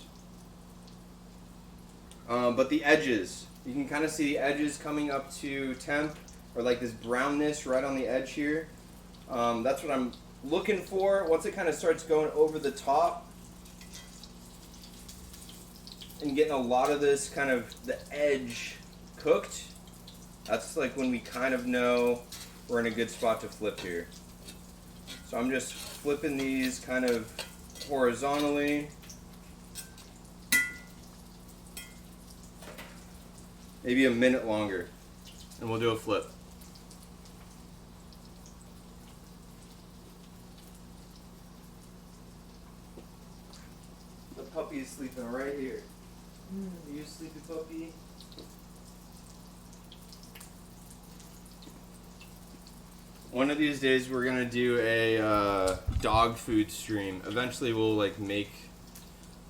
but the edges. You can kind of see the edges coming up to temp, or like this brownness right on the edge here. That's what I'm looking for. Once it kind of starts going over the top and getting a lot of this kind of the edge cooked, that's like when we kind of know we're in a good spot to flip here. So I'm just flipping these kind of horizontally. Maybe a minute longer, and we'll do a flip. puppy is sleeping right here. You sleepy puppy? One of these days we're gonna do a dog food stream. Eventually we'll like make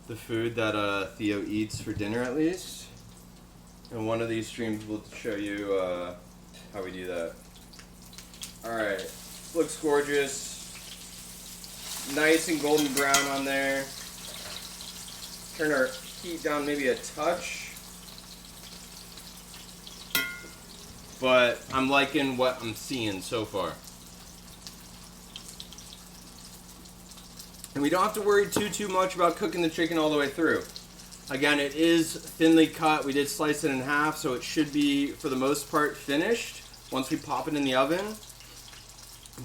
the food that Theo eats for dinner at least. And one of these streams will show you how we do that. Alright, looks gorgeous. Nice and golden brown on there. Turn our heat down maybe a touch. But I'm liking what I'm seeing so far. And we don't have to worry too much about cooking the chicken all the way through. Again, it is thinly cut. We did slice it in half, so it should be, for the most part, finished once we pop it in the oven.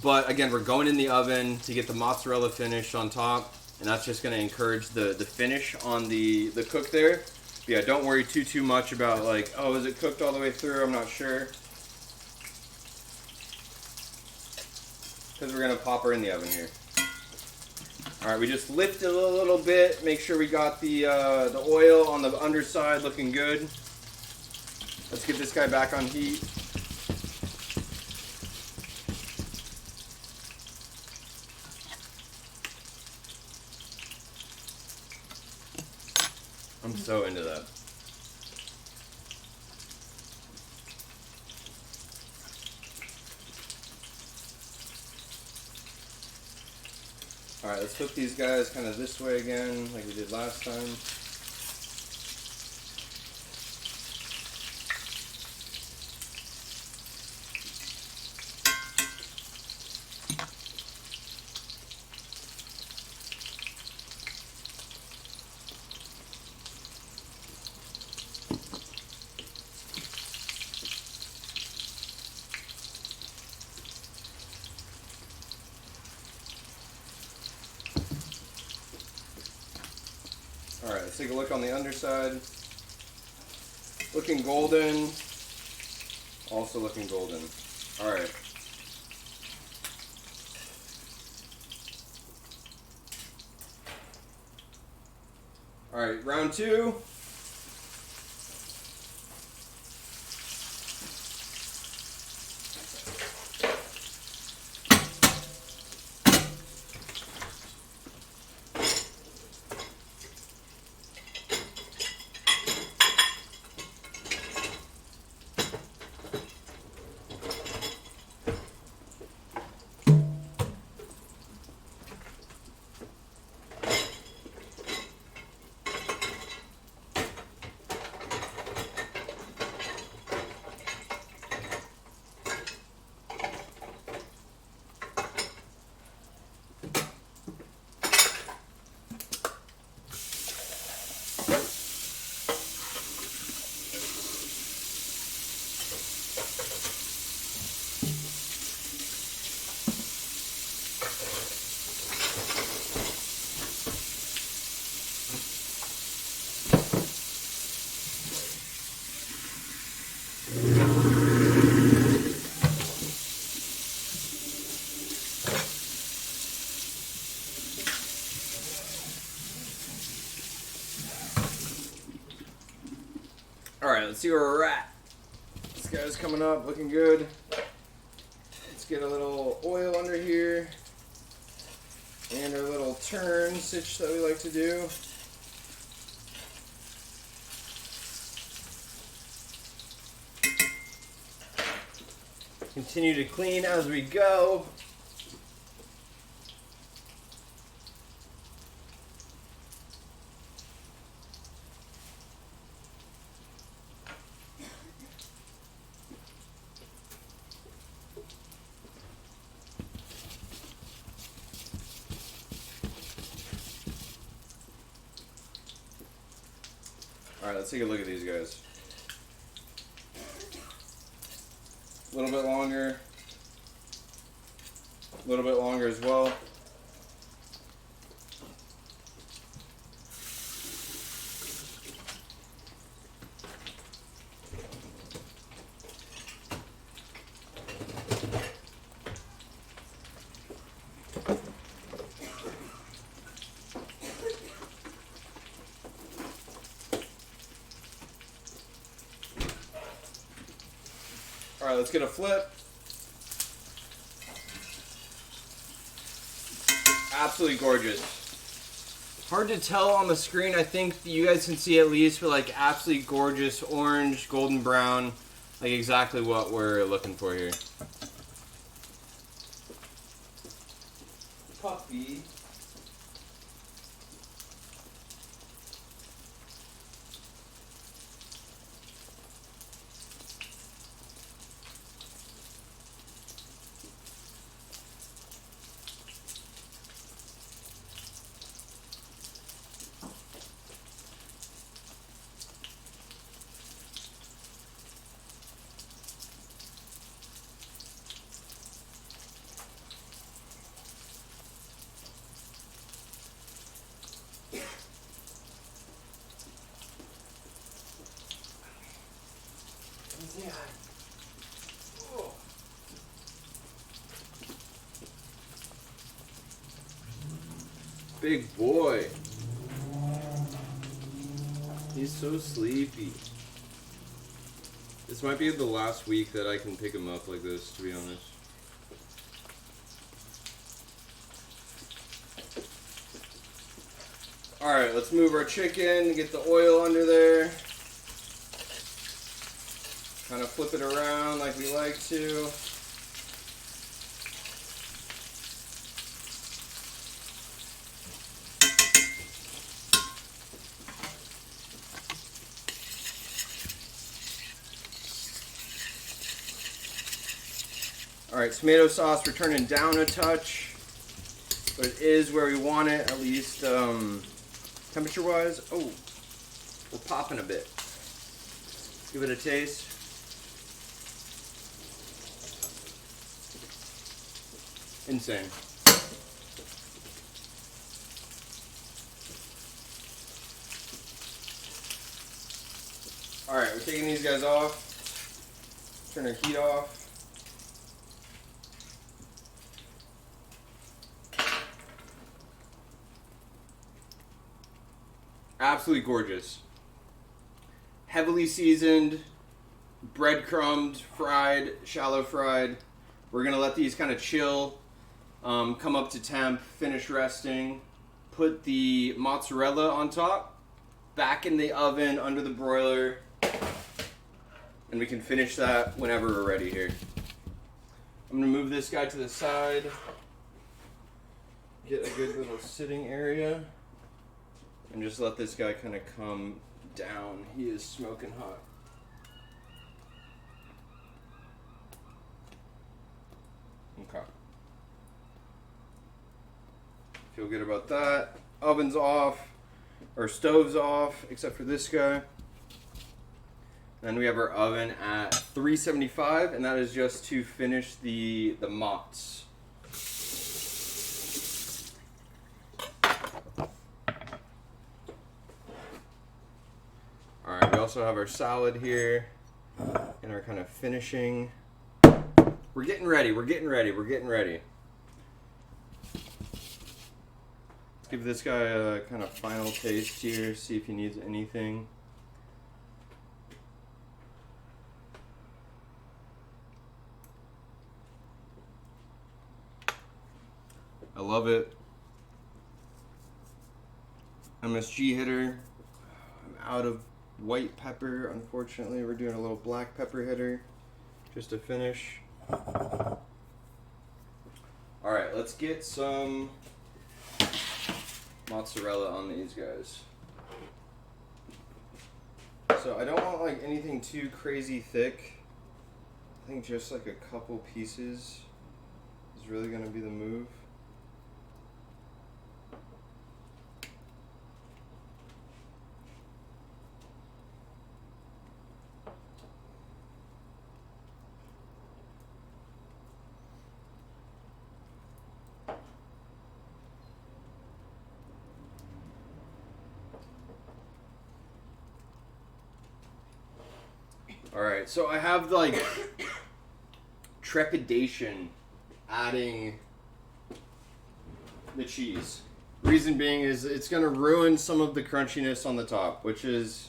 But again, we're going in the oven to get the mozzarella finish on top, and that's just going to encourage the finish on the cook there. But yeah, don't worry too much about like, oh, is it cooked all the way through? I'm not sure. Because we're going to pop her in the oven here. Alright, we just lift it a little bit, make sure we got the oil on the underside looking good. Let's get this guy back on heat. I'm so into that. Alright, let's flip these guys kind of this way again, like we did last time. Alright, let's take a look on the underside. Looking golden. Also looking golden. Alright. Alright, round two. Alright, let's see where we're at. This guy's coming up, looking good. Let's get a little oil under here. And our little turn stitch that we like to do. Continue to clean as we go. Alright, let's take a look at these guys. A little bit longer. A little bit longer as well. All right, let's get a flip. Absolutely gorgeous. Hard to tell on the screen. I think you guys can see at least, but like absolutely gorgeous orange, golden brown, like exactly what we're looking for here. Puppy. Yeah. Oh. Big boy. He's so sleepy. This might be the last week that I can pick him up like this, to be honest. Alright, let's move our chicken, get the oil under there. Kind of flip it around like we like to. Alright, tomato sauce, we're turning down a touch, but it is where we want it, at least temperature wise. Oh, we're popping a bit. Let's give it a taste. Insane. Alright, we're taking these guys off. Turn our heat off. Absolutely gorgeous. Heavily seasoned, breadcrumbed, fried, shallow fried. We're gonna let these kind of chill, come up to temp, finish resting. Put the mozzarella on top, back in the oven under the broiler, and we can finish that whenever we're ready here. I'm gonna move this guy to the side, get a good little sitting area. And just let this guy kind of come down. He is smoking hot. Okay. Feel good about that. Oven's off, or stove's off, except for this guy. Then we have our oven at 375, and that is just to finish the mozz. Alright, we also have our salad here and our kind of finishing. We're getting ready, we're getting ready, we're getting ready. Let's give this guy a kind of final taste here, see if he needs anything. I love it. MSG hitter. I'm out of white pepper, unfortunately. We're doing a little black pepper hitter just to finish. Alright, let's get some mozzarella on these guys. So I don't want like anything too crazy thick. I think just like a couple pieces is really going to be the move. Alright, so I have like trepidation adding the cheese. Reason being is it's going to ruin some of the crunchiness on the top, which is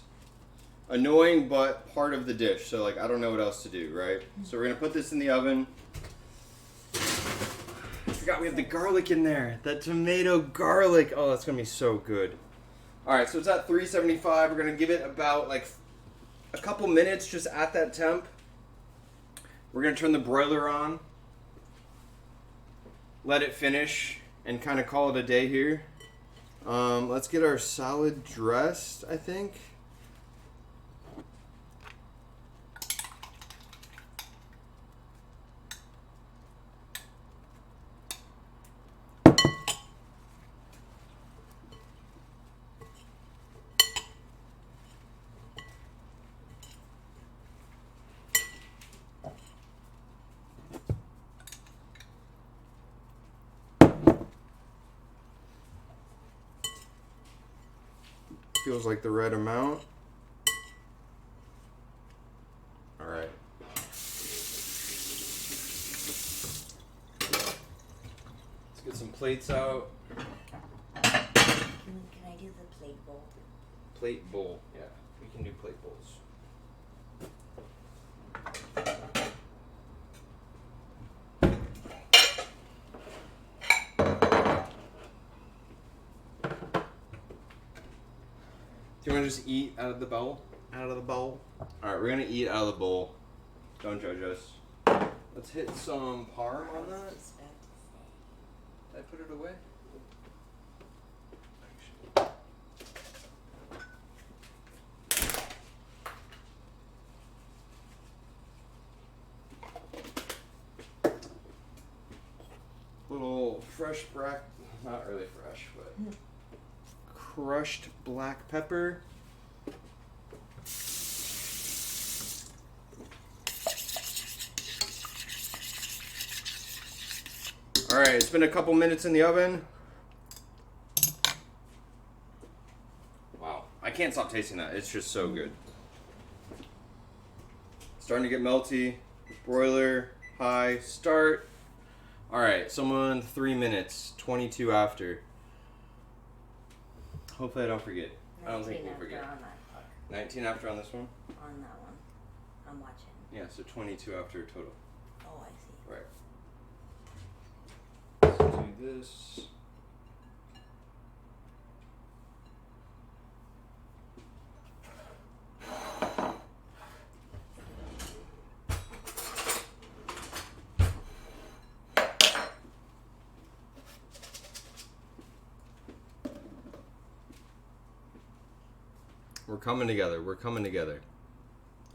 annoying, but part of the dish. So like, I don't know what else to do, right? So we're gonna put this in the oven. I forgot we have the garlic in there. That tomato garlic. Oh, that's gonna be so good. All right, so it's at 375. We're gonna give it about like a couple minutes just at that temp. We're gonna turn the broiler on, let it finish, and kind of call it a day here. Let's get our salad dressed, I think. Feels like the right amount. All right. Let's get some plates out. Can I do the plate bowl? Plate bowl. Yeah, we can do plate bowls. Do you want to just eat out of the bowl? Out of the bowl? Alright, we're going to eat out of the bowl. Don't judge us. Let's hit some parm on that. Did I put it away? Little fresh not really fresh, but crushed black pepper. Alright, it's been a couple minutes in the oven. Wow, I can't stop tasting that. It's just so good. Starting to get melty. Broiler, high, start. Alright, someone 3 minutes, 22 after. Hopefully I don't forget. I don't think we'll forget. On that clock. 19 after on this one? On that one. I'm watching. Yeah, so 22 after total. Oh, I see. Right. Let's do this. We're coming together. We're coming together.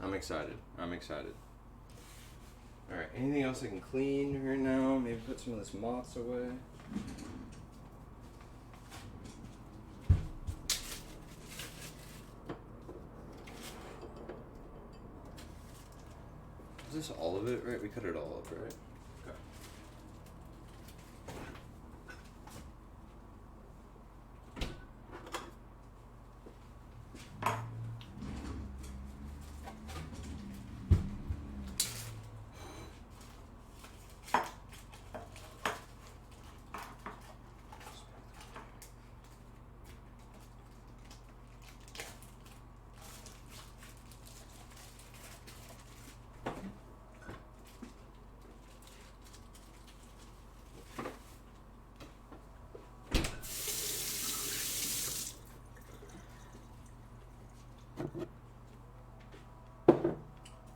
I'm excited. I'm excited. Alright, anything else I can clean right now? Maybe put some of this moss away. Is this all of it, right? We cut it all up, right? Okay.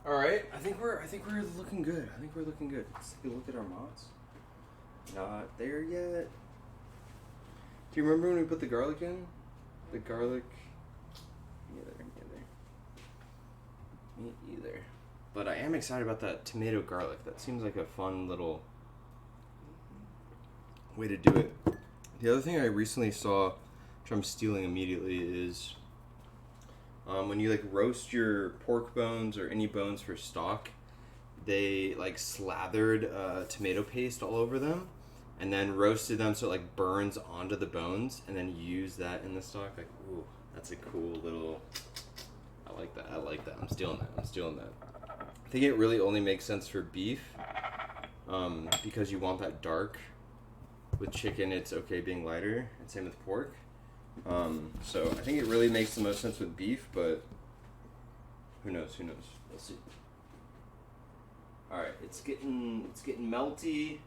All right, I think we're looking good. I think we're looking good. Let's take a look at our mods. Not there yet. Do you remember when we put the garlic in? The garlic. Me either. But I am excited about that tomato garlic. That seems like a fun little way to do it. The other thing I recently saw, which I'm stealing immediately, is when you like roast your pork bones or any bones for stock, they like slathered tomato paste all over them and then roasted them so it like burns onto the bones and then use that in the stock. Like, ooh, that's a cool little. I like that. I like that. I'm stealing that. I'm stealing that. I think it really only makes sense for beef because you want that dark. With chicken, it's okay being lighter, and same with pork. So I think it really makes the most sense with beef, but Who knows? Who knows? We'll see. All right, it's getting melty.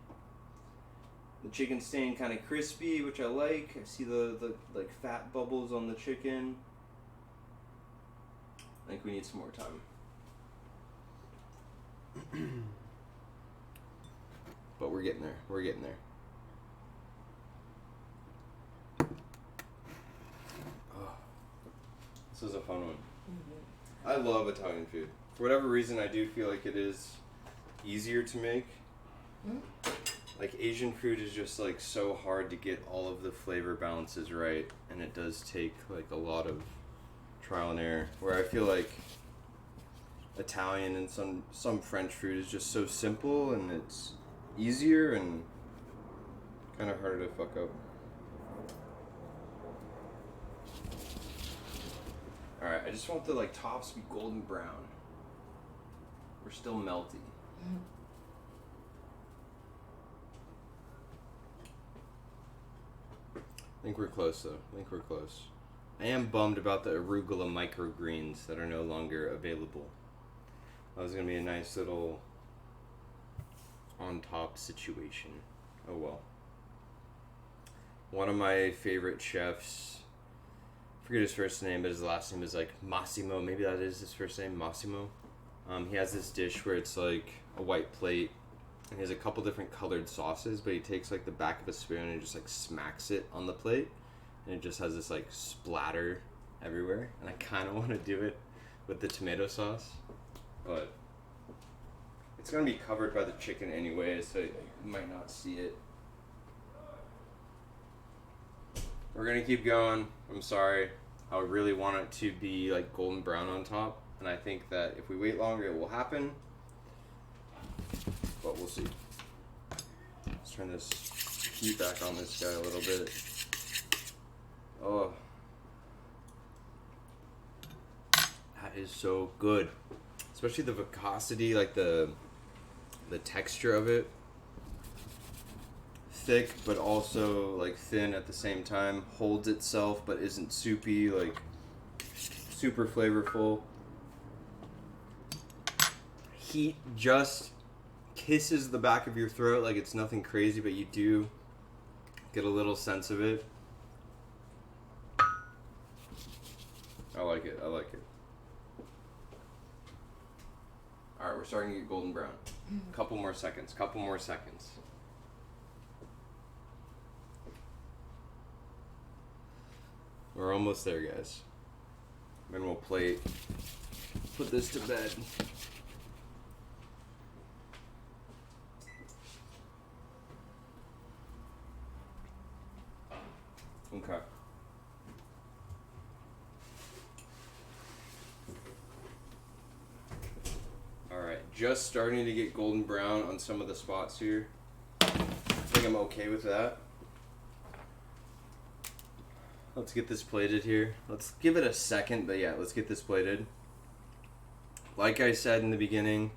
The chicken's staying kind of crispy, which I like. I see the like fat bubbles on the chicken. I think we need some more time. But we're getting there. We're getting there. Oh, this is a fun one. I love Italian food. For whatever reason, I do feel like it is easier to make. Like Asian food is just like so hard to get all of the flavor balances right, and it does take like a lot of trial and error. Where I feel like Italian and some French food is just so simple and it's easier and kind of harder to fuck up. All right, I just want the like tops to be golden brown. We're still melty. I think we're close though. I think we're close. I am bummed about the arugula microgreens that are no longer available. That was gonna be a nice little on top situation. Oh well. One of my favorite chefs, I forget his first name, but his last name is like Massimo. Maybe that is his first name, Massimo. He has this dish where it's like a white plate and he has a couple different colored sauces, but he takes like the back of a spoon and just like smacks it on the plate and it just has this like splatter everywhere. And I kind of want to do it with the tomato sauce, but it's going to be covered by the chicken anyway, so you might not see it. We're going to keep going. I'm sorry. I really want it to be like golden brown on top, and I think that if we wait longer it will happen, but we'll see. Let's turn this heat back on this guy a little bit. Oh, that is so good, especially the viscosity, like the texture of it. Thick but also like thin at the same time, holds itself but isn't soupy, like super flavorful. Heat just kisses the back of your throat, like it's nothing crazy, but you do get a little sense of it. I like it. I like it. Alright, we're starting to get golden brown. Couple more seconds. We're almost there, guys. Then we'll put this to bed. Okay. Alright, just starting to get golden brown on some of the spots here. I think I'm okay with that. Let's get this plated here. Let's give it a second, but yeah, let's get this plated. Like I said in the beginning,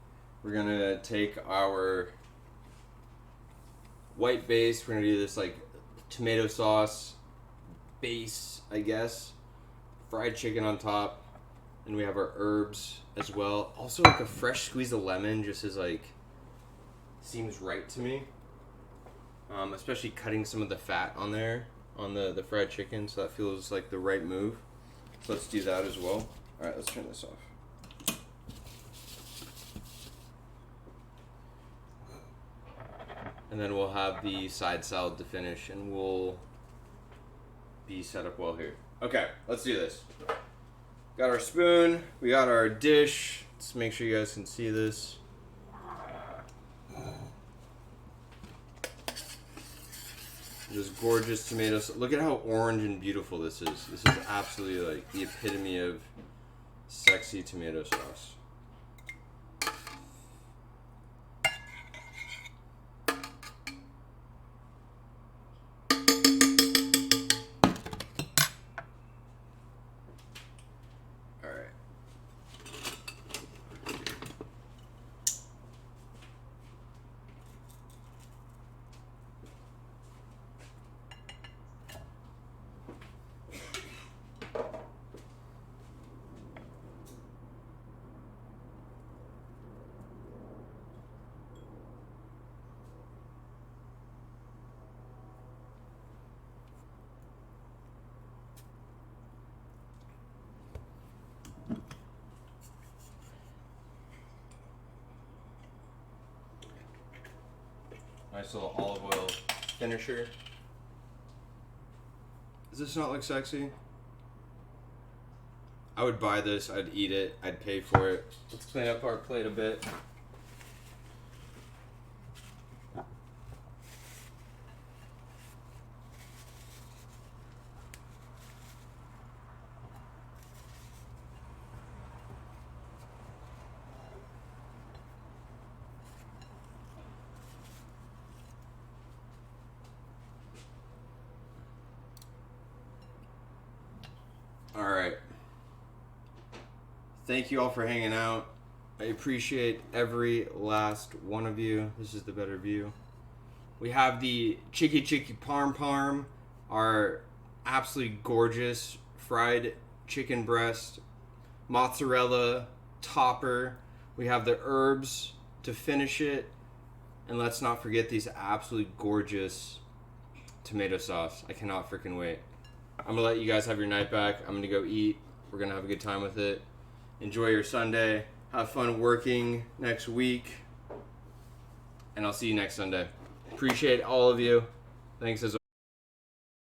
we're gonna take our white base, we're gonna do this like tomato sauce base, I guess. Fried chicken on top, and we have our herbs as well. Also like a fresh squeeze of lemon just is like, seems right to me. Especially cutting some of the fat on there. On the fried chicken, so that feels like the right move. So let's do that as well. Alright, let's turn this off. And then we'll have the side salad to finish, and we'll be set up well here. Okay, let's do this. Got our spoon, we got our dish. Let's make sure you guys can see this. This gorgeous tomatoes. Look at how orange and beautiful this is. This is absolutely like the epitome of sexy tomato sauce. nice little olive oil finisher. Does this not look sexy? I would buy this, I'd eat it, I'd pay for it. Let's clean up our plate a bit. Alright. Thank you all for hanging out. I appreciate every last one of you. This is the better view. We have the Chicky Parm, our absolutely gorgeous fried chicken breast, mozzarella topper. We have the herbs to finish it. And let's not forget these absolutely gorgeous tomato sauce. I cannot freaking wait. I'm going to let you guys have your night back. I'm going to go eat. We're going to have a good time with it. Enjoy your Sunday. Have fun working next week. And I'll see you next Sunday. Appreciate all of you. Thanks as